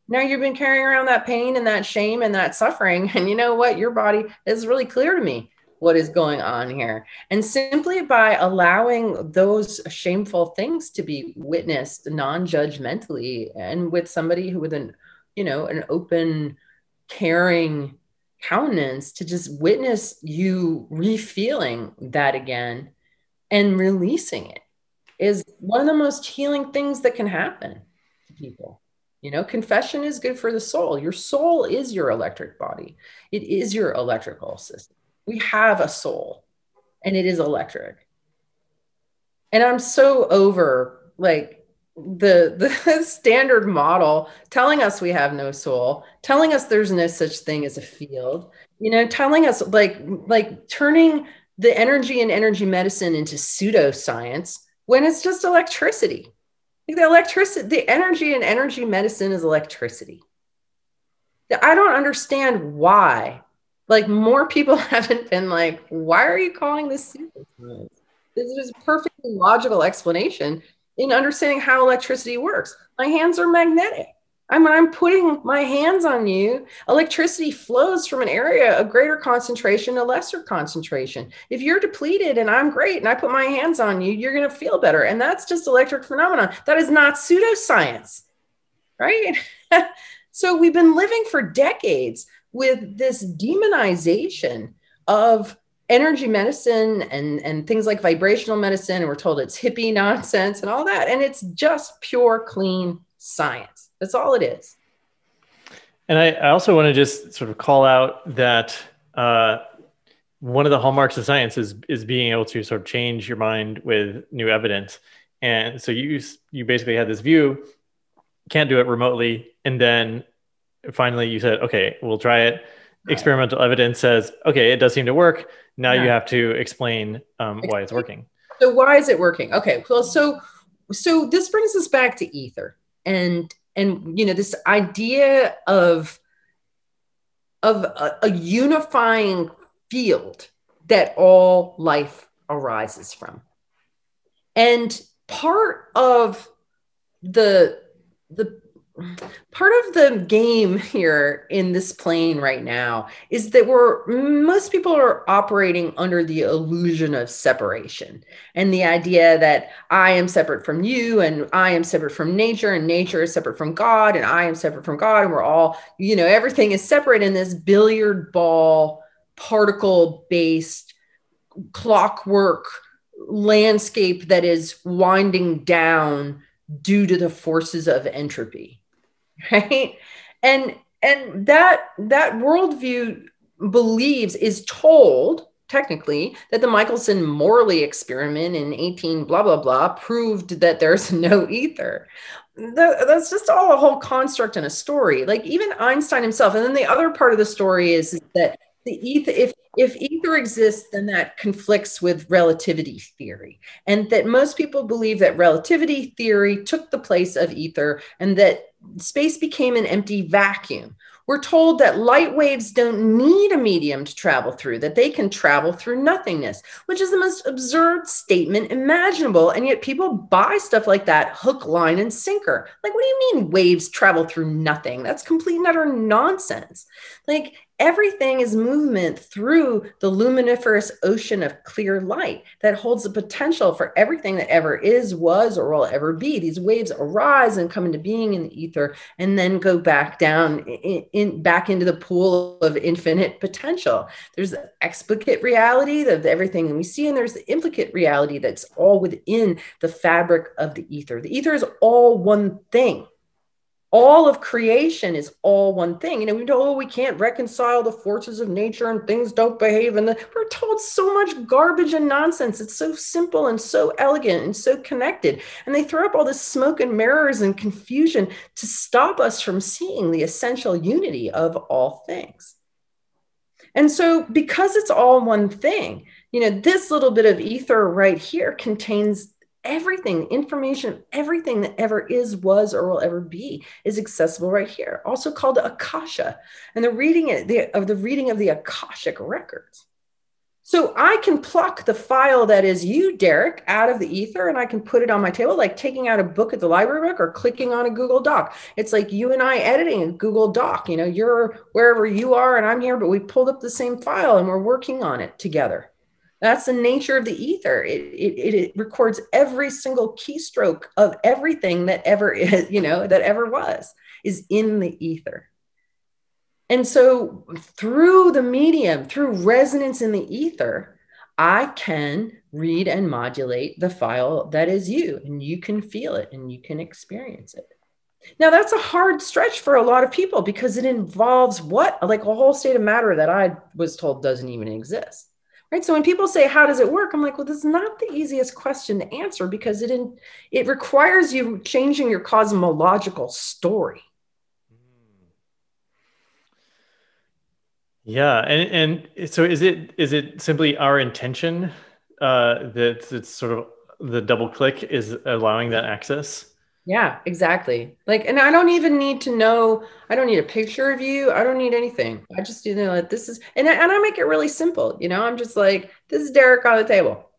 Now you've been carrying around that pain and that shame and that suffering. And you know what? Your body is really clear to me what is going on here. And simply by allowing those shameful things to be witnessed non-judgmentally and with somebody who with an open, caring countenance to just witness you refeeling that again and releasing it is one of the most healing things that can happen to people. Confession is good for the soul. Your soul is your electric body. It is your electrical system. We have a soul, and it is electric. And I'm so over like the standard model telling us we have no soul, telling us there's no such thing as a field, telling us like turning the energy and energy medicine into pseudoscience when it's just electricity. The energy and energy medicine is electricity. I don't understand why. Like, more people haven't been like, why are you calling this pseudoscience? This is a perfectly logical explanation in understanding how electricity works. My hands are magnetic. When I'm putting my hands on you, electricity flows from an area of greater concentration to lesser concentration. If you're depleted and I'm great and I put my hands on you, you're going to feel better. And that's just electric phenomenon. That is not pseudoscience, right? So we've been living for decades with this demonization of energy medicine and things like vibrational medicine. And we're told it's hippie nonsense and all that. And it's just pure, clean science. That's all it is. And I also want to just sort of call out that one of the hallmarks of science is being able to sort of change your mind with new evidence. And so you basically had this view, can't do it remotely. And then finally you said, okay, we'll try it. Right. Experimental evidence says, okay, it does seem to work. Now you have to explain why it's working. So why is it working? Okay, well, so this brings us back to ether. And and this idea of a unifying field that all life arises from. And part of the part of the game here in this plane right now is that most people are operating under the illusion of separation, and the idea that I am separate from you, and I am separate from nature, and nature is separate from God, and I am separate from God, and we're all, everything is separate in this billiard ball, particle based, clockwork landscape that is winding down due to the forces of entropy. Right. And that worldview is told technically that the Michelson-Morley experiment in 18 blah blah blah proved that there's no ether. That's just all a whole construct and a story. Like even Einstein himself. And then the other part of the story is that the ether, if ether exists, then that conflicts with relativity theory, and that most people believe that relativity theory took the place of ether, and that space became an empty vacuum. We're told that light waves don't need a medium to travel through, that they can travel through nothingness, which is the most absurd statement imaginable. And yet people buy stuff like that hook, line, and sinker. Like, what do you mean waves travel through nothing? That's complete and utter nonsense. Like, everything is movement through the luminiferous ocean of clear light that holds the potential for everything that ever is, was, or will ever be. These waves arise and come into being in the ether and then go back down back into the pool of infinite potential. There's the explicit reality of everything that we see, and there's the implicate reality that's all within the fabric of the ether. The ether is all one thing. All of creation is all one thing. We know we can't reconcile the forces of nature and things don't behave. And we're told so much garbage and nonsense. It's so simple and so elegant and so connected. And they throw up all this smoke and mirrors and confusion to stop us from seeing the essential unity of all things. And so because it's all one thing, this little bit of ether right here contains everything, information, everything that ever is, was, or will ever be is accessible right here, also called the Akasha, and the reading of the Akashic records. So I can pluck the file that is you, Derek, out of the ether, and I can put it on my table, like taking out a book at the library book or clicking on a Google Doc. It's like you and I editing a Google Doc. You're wherever you are and I'm here, but we pulled up the same file and we're working on it together. That's the nature of the ether. It records every single keystroke of everything that ever is, that ever was, is in the ether. And so through the medium, through resonance in the ether, I can read and modulate the file that is you, and you can feel it and you can experience it. Now, that's a hard stretch for a lot of people because it involves like a whole state of matter that I was told doesn't even exist. Right. So when people say, how does it work? I'm like, well, this is not the easiest question to answer because it requires you changing your cosmological story. Yeah. And so is it simply our intention that it's sort of the double click is allowing that access? Yeah, exactly. Like, and I don't even need to know, I don't need a picture of you. I don't need anything. I just, like, this is, and I make it really simple. I'm just like, this is Derek on the table.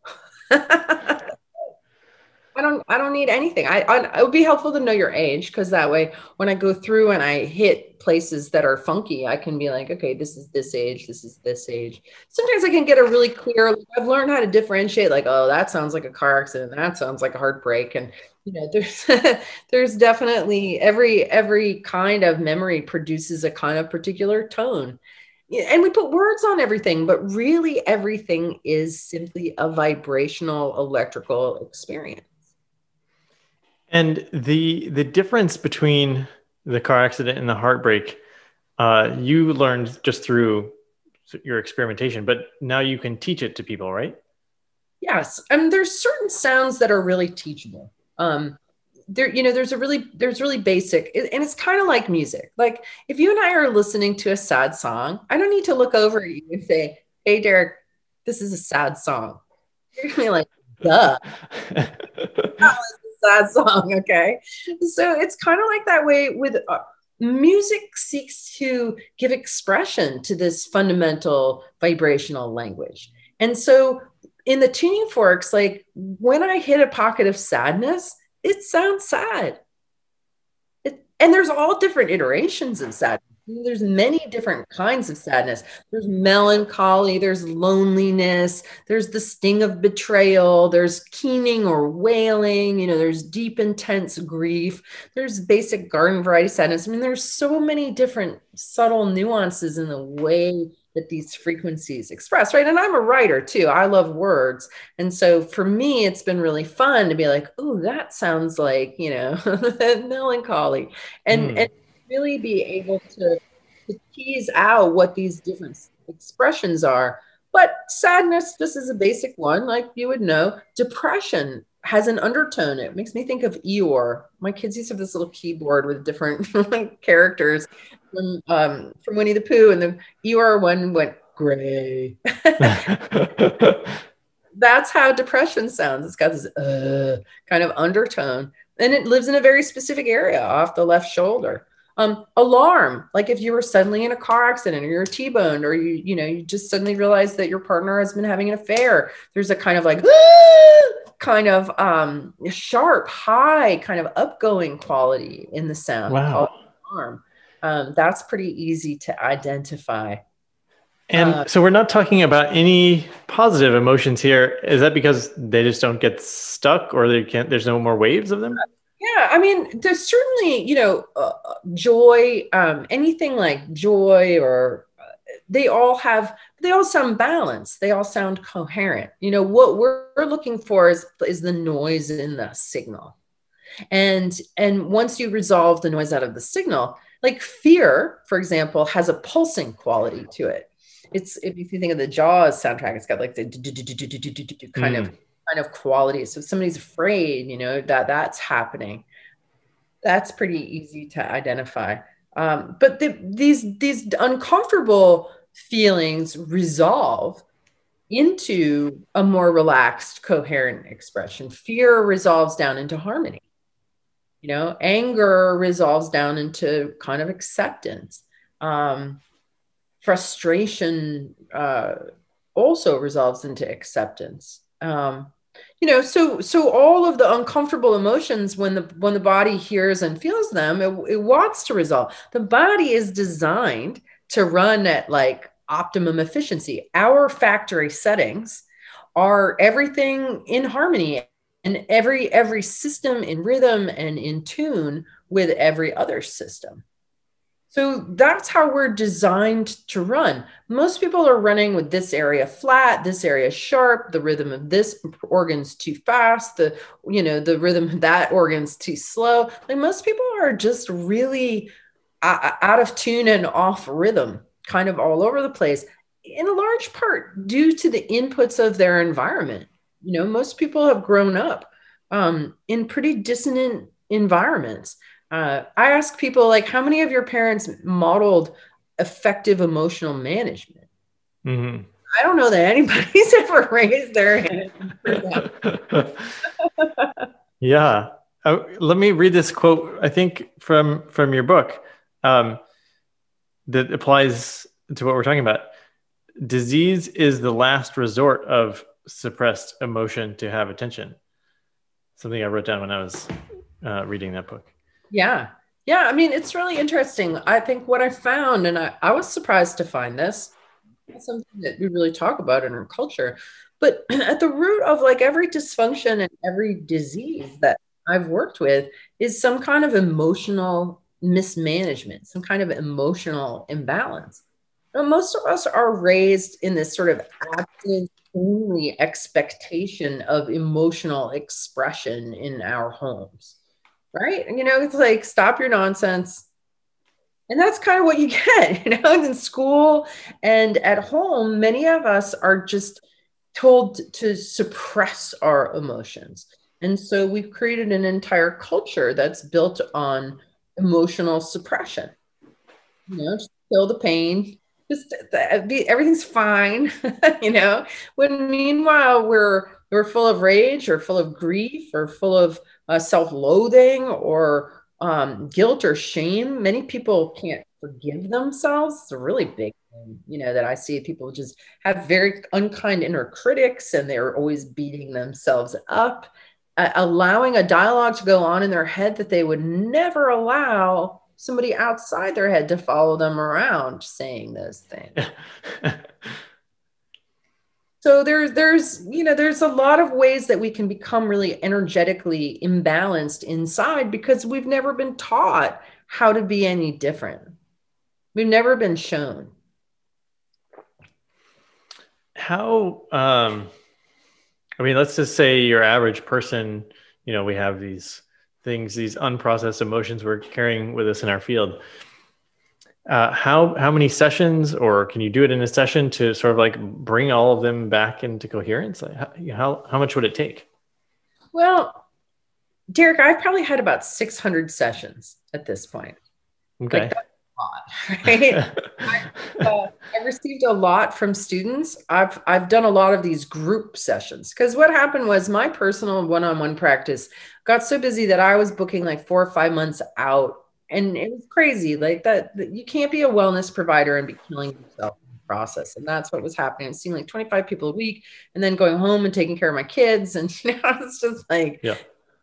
I don't need anything. It would be helpful to know your age, because that way when I go through and I hit places that are funky, I can be like, okay, this is this age, this is this age. Sometimes I can get a really clear, I've learned how to differentiate, like, oh, that sounds like a car accident, that sounds like a heartbreak. And there's definitely every kind of memory produces a kind of particular tone. And we put words on everything, but really everything is simply a vibrational electrical experience. And the difference between the car accident and the heartbreak, you learned just through your experimentation, but now you can teach it to people, right? Yes. There's certain sounds that are really teachable. There's really basic, and it's kind of like music. Like if you and I are listening to a sad song, I don't need to look over at you and say, hey, Derek, this is a sad song. You're gonna be like, duh. sad song. Okay. So it's kind of like that way with music seeks to give expression to this fundamental vibrational language. And so in the tuning forks, like when I hit a pocket of sadness, it sounds sad. And there's all different iterations of sadness. There's many different kinds of sadness. There's melancholy, there's loneliness, there's the sting of betrayal, there's keening or wailing, there's deep, intense grief, there's basic garden variety sadness. I mean, there's so many different subtle nuances in the way that these frequencies express, right? And I'm a writer too. I love words. And so for me, it's been really fun to be like, oh, that sounds like, melancholy. And really be able to tease out what these different expressions are. But sadness, this is a basic one, like you would know. Depression has an undertone. It makes me think of Eeyore. My kids used to have this little keyboard with different characters from Winnie the Pooh, and the Eeyore one went gray. That's how depression sounds. It's got this kind of undertone, and it lives in a very specific area off the left shoulder. Alarm, like if you were suddenly in a car accident or you're T-boned, or you just suddenly realize that your partner has been having an affair. There's a kind of like kind of sharp, high, kind of upgoing quality in the sound. Wow. Called alarm. That's pretty easy to identify. And so we're not talking about any positive emotions here. Is that because they just don't get stuck, or there's no more waves of them? Yeah, I mean, there's certainly, joy, anything like joy, or they all sound balanced. They all sound coherent. What we're looking for is the noise in the signal. And once you resolve the noise out of the signal, like fear, for example, has a pulsing quality to it. If you think of the Jaws soundtrack, it's got like the kind of quality. So if somebody's afraid, that's happening. That's pretty easy to identify. But these uncomfortable feelings resolve into a more relaxed, coherent expression. Fear resolves down into harmony. Anger resolves down into kind of acceptance. Frustration also resolves into acceptance. So all of the uncomfortable emotions, when the body hears and feels them, it wants to resolve. The body is designed to run at like optimum efficiency. Our factory settings are everything in harmony, and every system in rhythm and in tune with every other system. So that's how we're designed to run. Most people are running with this area flat, this area sharp, the rhythm of this organ's too fast, the rhythm of that organ's too slow. Like most people are just really out of tune and off rhythm, kind of all over the place, in a large part due to the inputs of their environment. Most people have grown up in pretty dissonant environments. I ask people, like, how many of your parents modeled effective emotional management? Mm-hmm. I don't know that anybody's ever raised their hand. Yeah. Let me read this quote, I think from your book, that applies to what we're talking about. Disease is the last resort of suppressed emotion to have attention. Something I wrote down when I was reading that book. Yeah. I mean, it's really interesting. I think what I found, and I was surprised to find this, it's something that we really talk about in our culture, but at the root of like every dysfunction and every disease that I've worked with is some kind of emotional mismanagement, some kind of emotional imbalance. Now, most of us are raised in this sort of abstinence only expectation of emotional expression in our homes. Right? It's like, stop your nonsense. And that's kind of what you get, in school and at home. Many of us are just told to suppress our emotions. And so we've created an entire culture that's built on emotional suppression. Just feel the pain, just everything's fine, when meanwhile we're full of rage or full of grief or full of self-loathing or guilt or shame. Many people can't forgive themselves. It's a really big thing, that I see. People just have very unkind inner critics, and they're always beating themselves up, allowing a dialogue to go on in their head that they would never allow somebody outside their head to follow them around saying those things. So there's a lot of ways that we can become really energetically imbalanced inside because we've never been taught how to be any different. We've never been shown. How, let's just say your average person, we have these things, these unprocessed emotions we're carrying with us in our field. How many sessions, or can you do it in a session to sort of like bring all of them back into coherence? Like how much would it take? Well, Derek, I've probably had about 600 sessions at this point. Okay. Like, that's a lot, right? I received a lot from students. I've done a lot of these group sessions because what happened was my personal one-on-one practice got so busy that I was booking like 4 or 5 months out. And it was crazy like that. You can't be a wellness provider and be killing yourself in the process. And that's what was happening. It seemed like 25 people a week and then going home and taking care of my kids. And it's just like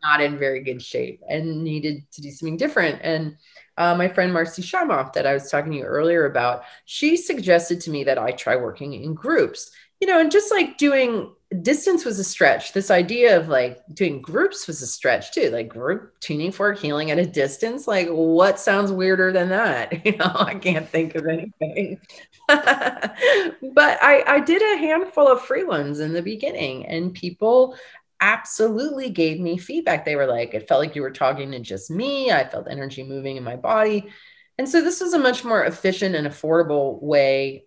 not in very good shape and needed to do something different. And my friend Marcy Shamoff that I was talking to you earlier about, she suggested to me that I try working in groups, and just like doing distance was a stretch. This idea of like doing groups was a stretch too, like group tuning for healing at a distance. Like what sounds weirder than that? I can't think of anything. But I did a handful of free ones in the beginning, and people absolutely gave me feedback. They were like, it felt like you were talking to just me. I felt energy moving in my body. And so this was a much more efficient and affordable way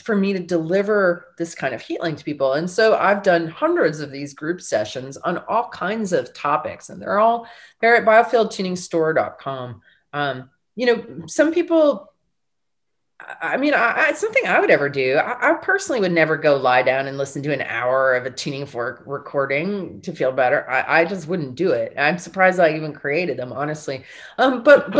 for me to deliver this kind of healing to people. And so I've done hundreds of these group sessions on all kinds of topics, and they're at biofieldtuningstore.com. Some people, it's something I would ever do. I personally would never go lie down and listen to an hour of a tuning fork recording to feel better. I just wouldn't do it. I'm surprised I even created them, honestly. But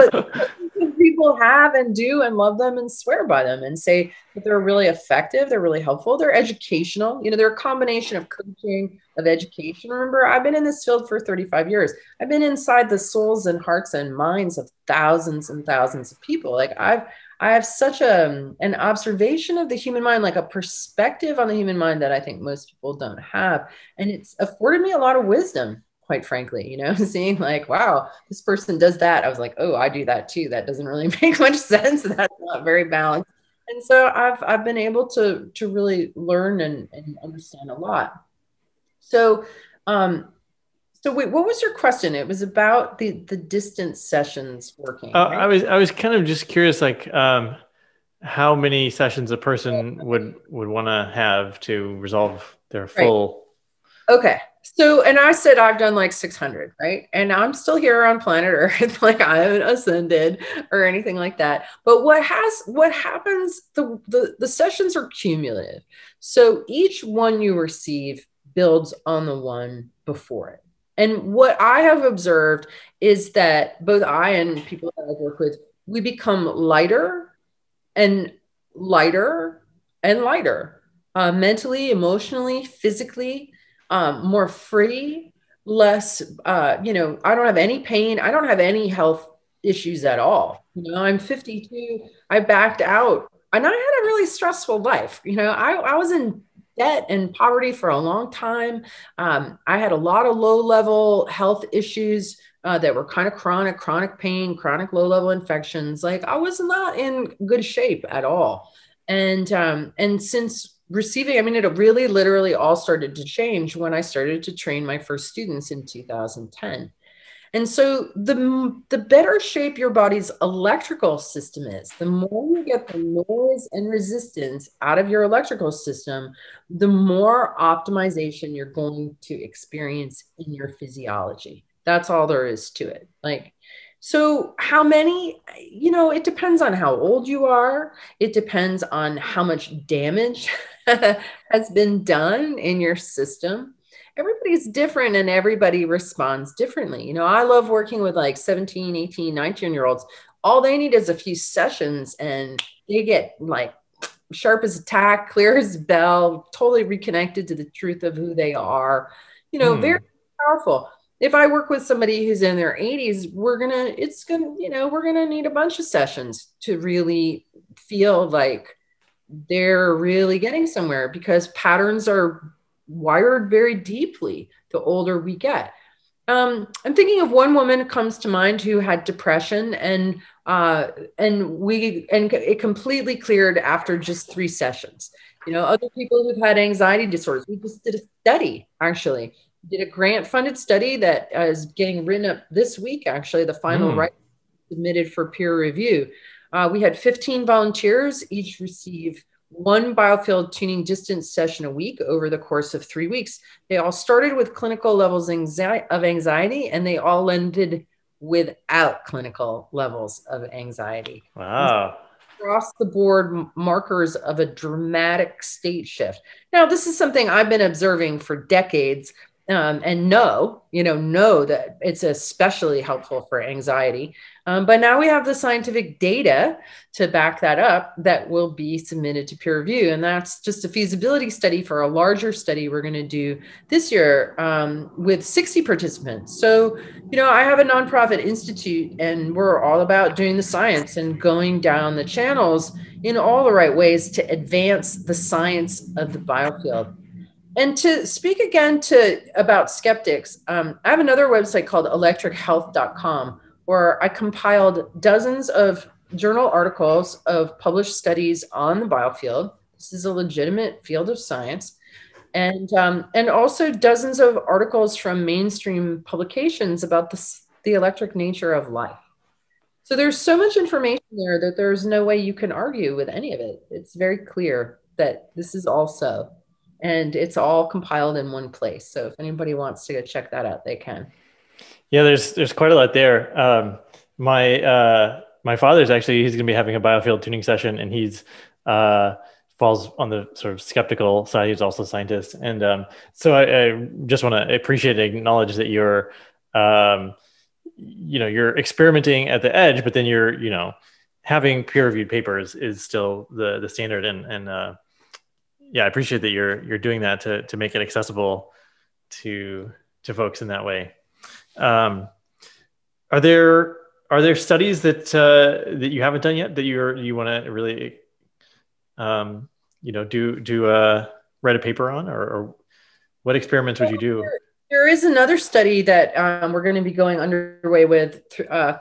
people have and do and love them and swear by them and say that they're really effective. They're really helpful. They're educational. They're a combination of coaching, of education. Remember, I've been in this field for 35 years. I've been inside the souls and hearts and minds of thousands and thousands of people. Like I have such an observation of the human mind, like a perspective on the human mind that I think most people don't have. And it's afforded me a lot of wisdom, quite frankly, seeing like, wow, this person does that. I was like, oh, I do that too. That doesn't really make much sense. That's not very balanced. And so I've been able to really learn and understand a lot. So, wait, what was your question? It was about the distance sessions working. Right? I was kind of just curious, like how many sessions a person would want to have to resolve their full. Right. Okay. So, and I said I've done like 600, right? And I'm still here on planet Earth, like I haven't ascended or anything like that. But what happens? The sessions are cumulative. So each one you receive builds on the one before it. And what I have observed is that both I and people that I work with, we become lighter and lighter and lighter, mentally, emotionally, physically, more free, less, I don't have any pain. I don't have any health issues at all. I'm 52. I backed out and I had a really stressful life. I was in debt and poverty for a long time. I had a lot of low-level health issues that were kind of chronic pain, chronic low-level infections. Like I was not in good shape at all. And since receiving, it really literally all started to change when I started to train my first students in 2010. And so the better shape your body's electrical system is, the more you get the noise and resistance out of your electrical system, the more optimization you're going to experience in your physiology. That's all there is to it. So how many, it depends on how old you are. It depends on how much damage has been done in your system. everybody's different and everybody responds differently. You know, I love working with like 17, 18, 19-year-olds. All they need is a few sessions and they get like sharp as a tack, clear as a bell, totally reconnected to the truth of who they are. You know, very powerful. If I work with somebody who's in their 80s, we're gonna need a bunch of sessions to really feel like they're really getting somewhere, because patterns are wired very deeply the older we get. I'm thinking of one woman comes to mind who had depression, and it completely cleared after just 3 sessions. You know, other people who've had anxiety disorders, we just did a study, actually did a grant funded study that is getting written up this week. Actually, the final write submitted for peer review. We had 15 volunteers, each receive 1 biofield tuning distance session a week over the course of 3 weeks. They all started with clinical levels of anxiety, and they all ended without clinical levels of anxiety. Wow. Across the board markers of a dramatic state shift. Now, this is something I've been observing for decades, and know that it's especially helpful for anxiety. But now we have the scientific data to back that up that will be submitted to peer review. And that's just a feasibility study for a larger study we're going to do this year with 60 participants. So, you know, I have a nonprofit institute, and we're all about doing the science and going down the channels in all the right ways to advance the science of the biofield. And to speak again about skeptics, I have another website called electrichealth.com, where I compiled dozens of journal articles of published studies on the biofield. This is a legitimate field of science. And also dozens of articles from mainstream publications about the electric nature of life. So there's so much information there that there's no way you can argue with any of it. It's very clear that this is all so. And it's all compiled in one place. So if anybody wants to go check that out, they can. Yeah, there's quite a lot there. My father's actually, he's going to be having a biofield tuning session, and he's falls on the sort of skeptical side. He's also a scientist, and so I just want to appreciate and acknowledge that you're you're experimenting at the edge, but then you're having peer-reviewed papers is still the standard, and yeah, I appreciate that you're doing that to make it accessible to folks in that way. Are there studies that you haven't done yet that you want to really write a paper on, or what experiments would you do? There is another study that we're going to be going underway with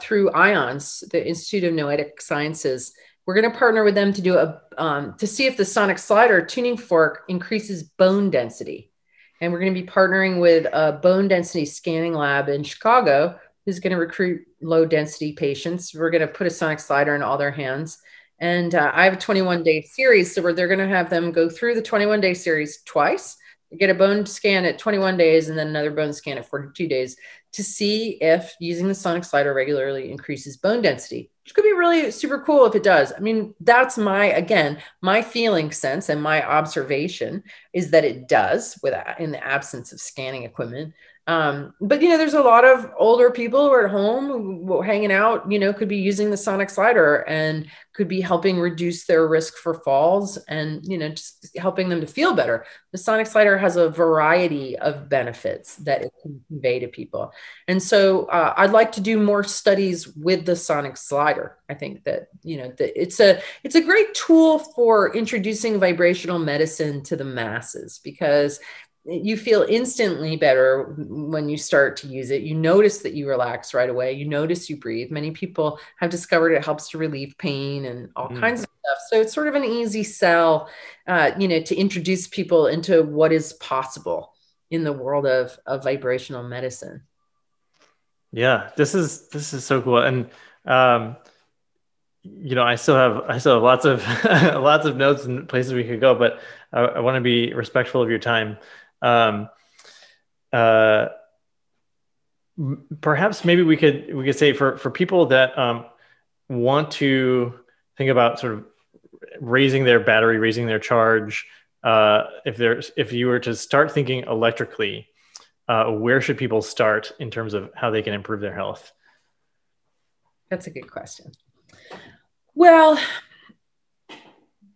through IONS, the Institute of Noetic Sciences. We're going to partner with them to do to see if the sonic slider tuning fork increases bone density. And we're going to be partnering with a bone density scanning lab in Chicago who's going to recruit low density patients. We're going to put a sonic slider in all their hands. And I have a 21-day series. So they're going to have them go through the 21-day series twice, get a bone scan at 21 days, and then another bone scan at 42 days to see if using the sonic slider regularly increases bone density, which could be really super cool if it does. I mean, that's my feeling sense, and my observation is that it does in the absence of scanning equipment. But, there's a lot of older people who are at home who hanging out, could be using the sonic slider and could be helping reduce their risk for falls and, just helping them to feel better. The sonic slider has a variety of benefits that it can convey to people. And so I'd like to do more studies with the sonic slider. I think that, that it's a great tool for introducing vibrational medicine to the masses, because you feel instantly better when you start to use it. You notice that you relax right away. You notice you breathe. Many people have discovered it helps to relieve pain and all kinds of stuff. So it's sort of an easy sell, to introduce people into what is possible in the world of vibrational medicine. Yeah, this is so cool. And, I still have lots of, lots of notes and places we could go, but I want to be respectful of your time. Perhaps maybe we could say for people that want to think about sort of raising their battery, raising their charge, if you were to start thinking electrically, where should people start in terms of how they can improve their health? That's a good question. Well,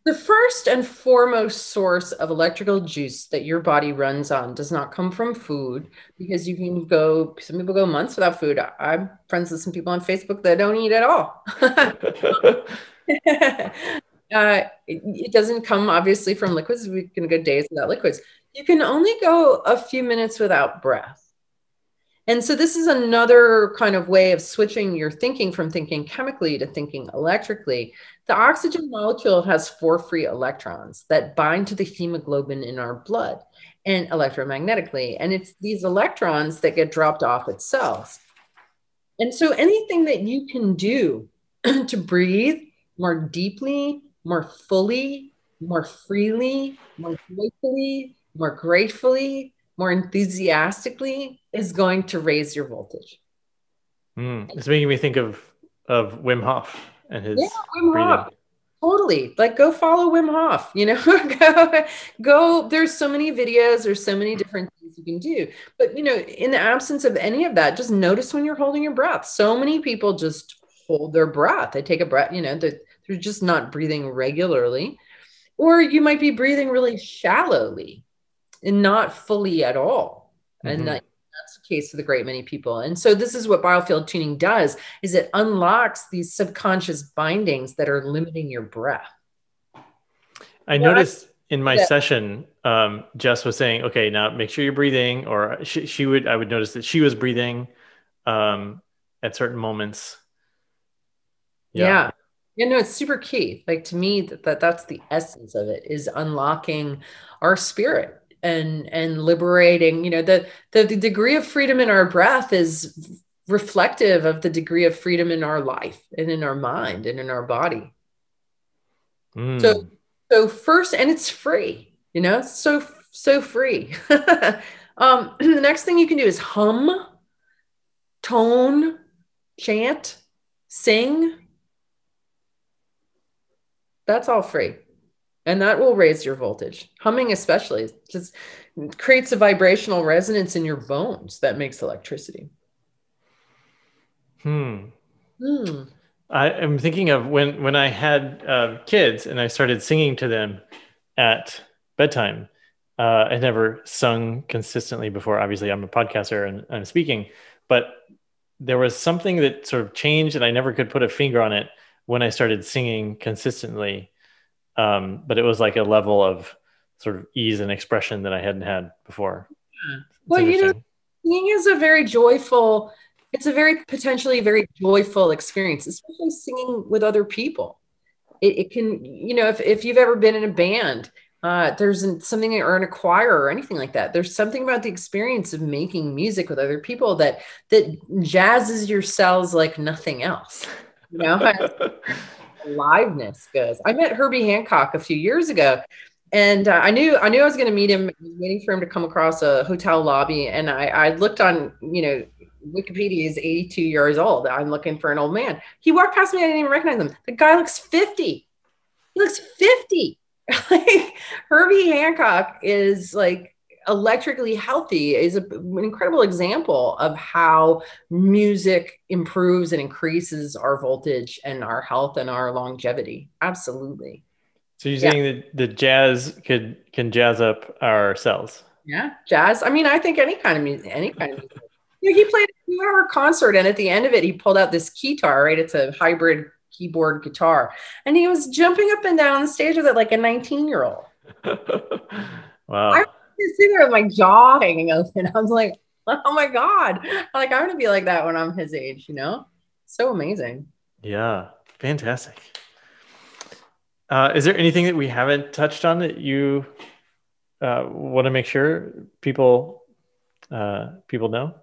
the first and foremost source of electrical juice that your body runs on does not come from food, because you can go, some people go months without food. I'm friends with some people on Facebook that don't eat at all. It doesn't come obviously from liquids. We can go days without liquids. You can only go a few minutes without breath. And so this is another kind of way of switching your thinking from thinking chemically to thinking electrically. The oxygen molecule has 4 free electrons that bind to the hemoglobin in our blood and electromagnetically. And it's these electrons that get dropped off at cells. And so anything that you can do to breathe more deeply, more fully, more freely, more joyfully, more gratefully, more enthusiastically is going to raise your voltage. It's making me think of Wim Hof and his Wim breathing. Hof. Totally. Like, go follow Wim Hof, you know, go, there's so many videos, there's so many different things you can do. But, you know, in the absence of any of that, just notice when you're holding your breath. So many people just hold their breath. They take a breath, you know, they're just not breathing regularly. Or you might be breathing really shallowly and not fully at all. And that's the case with a great many people. And so this is what Biofield Tuning does, is it unlocks these subconscious bindings that are limiting your breath. I noticed in my session, Jess was saying, okay, now make sure you're breathing, or I would notice that she was breathing at certain moments. Yeah. You know, it's super key. Like, to me, that's the essence of it, is unlocking our spirit and liberating, you know, the degree of freedom in our breath is reflective of the degree of freedom in our life and in our mind and in our body. So first, and it's free, you know, so free. The next thing you can do is hum, tone, chant, sing. That's all free. And that will raise your voltage. Humming especially just creates a vibrational resonance in your bones that makes electricity. I'm thinking of when I had kids and I started singing to them at bedtime. I never sung consistently before. Obviously, I'm a podcaster and I'm speaking, but there was something that sort of changed and I never could put a finger on it when I started singing consistently. But it was like a level of sort of ease and expression that I hadn't had before. Well, you know, singing is a very joyful, it's a very potentially very joyful experience, especially singing with other people. It can, you know, if you've ever been in a band, there's something, or in a choir or anything like that, there's something about the experience of making music with other people that jazzes your cells like nothing else. You know, aliveness goes. I met Herbie Hancock a few years ago, and I knew I was going to meet him. I was waiting for him to come across a hotel lobby, and I looked on, you know, Wikipedia is 82 years old. I'm looking for an old man. He walked past me. I didn't even recognize him. The guy looks 50. He looks 50. Like, Herbie Hancock is like electrically healthy, is an incredible example of how music improves and increases our voltage and our health and our longevity. Absolutely. So you're saying that the jazz can jazz up our cells? Yeah, jazz. I mean, I think any kind of music. You know, he played a 2-hour concert, and at the end of it, he pulled out this guitar, right? It's a hybrid keyboard guitar. And he was jumping up and down on the stage with it like a 19-year-old. Wow. I was sitting there with my jaw hanging open. I was like, oh my God. Like, I'm going to be like that when I'm his age, you know? So amazing. Yeah. Fantastic. Is there anything that we haven't touched on that you want to make sure people know?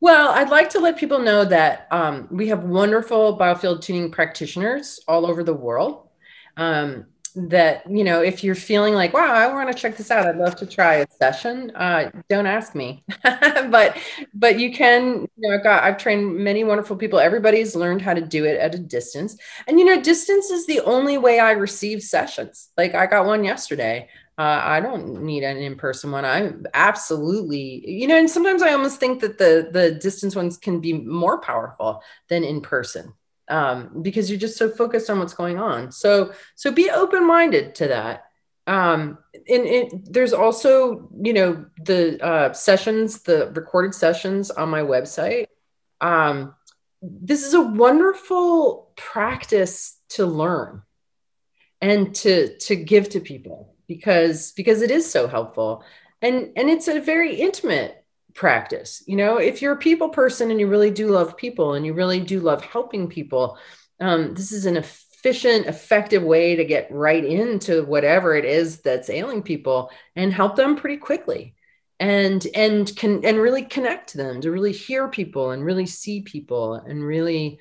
Well, I'd like to let people know that we have wonderful biofield tuning practitioners all over the world. That, you know, if you're feeling like, wow, I want to check this out, I'd love to try a session, don't ask me. but you can, you know, I've trained many wonderful people. Everybody's learned how to do it at a distance. And, you know, distance is the only way I receive sessions. Like, I got one yesterday. I don't need an in-person one. I absolutely, and sometimes I almost think that the distance ones can be more powerful than in person, because you're just so focused on what's going on. So be open-minded to that. And there's also, the sessions, the recorded sessions on my website. This is a wonderful practice to learn and to give to people, because it is so helpful, and it's a very intimate practice. If you're a people person and you really do love people and you really do love helping people, this is an efficient, effective way to get right into whatever it is that's ailing people and help them pretty quickly, and really connect to them, to really hear people and really see people and really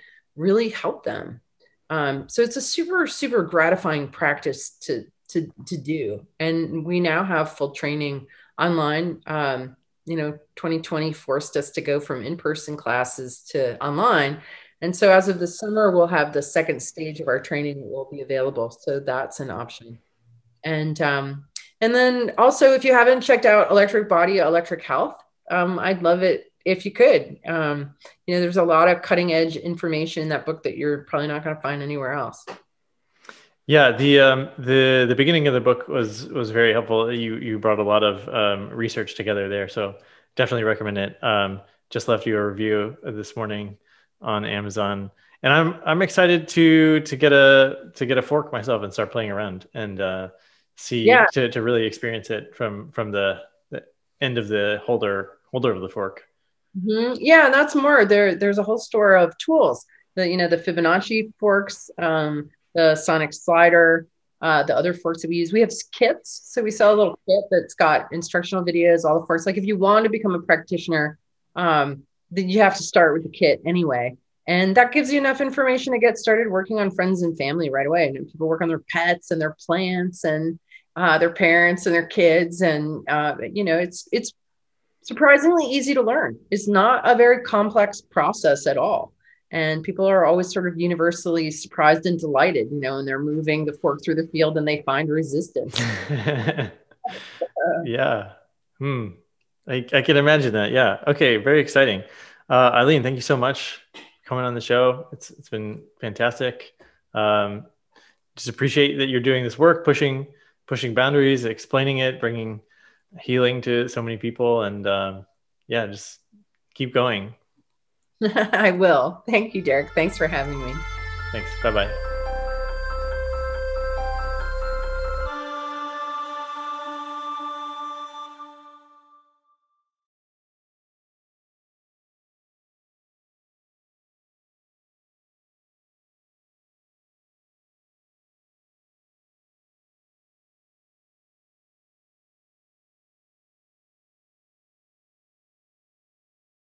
help them. So it's a super, super gratifying practice to do. And we now have full training online. 2020 forced us to go from in-person classes to online. And so as of the summer, we'll have the second stage of our training that will be available. So that's an option. And then also, if you haven't checked out Electric Body, Electric Health, I'd love it if you could. There's a lot of cutting edge information in that book that you're probably not going to find anywhere else. Yeah, the beginning of the book was very helpful. You brought a lot of research together there, so definitely recommend it. Just left you a review this morning on Amazon, and I'm excited to get a fork myself and start playing around and to really experience it from the end of the holder of the fork. Mm-hmm. Yeah, and that's more. There's a whole store of tools. The Fibonacci forks, the sonic slider, the other forks that we use. We have kits, so we sell a little kit that's got instructional videos, all the forks. Like if you want to become a practitioner, then you have to start with the kit anyway, and that gives you enough information to get started working on friends and family right away. And people work on their pets and their plants and their parents and their kids, and it's surprisingly easy to learn. It's not a very complex process at all. And people are always sort of universally surprised and delighted, when they're moving the fork through the field and they find resistance. Yeah. I can imagine that. Yeah. Okay. Very exciting. Eileen, thank you so much for coming on the show. It's been fantastic. Just appreciate that you're doing this work, pushing boundaries, explaining it, bringing healing to so many people, and just keep going. I will. Thank you, Derek. Thanks for having me. Thanks. Bye-bye.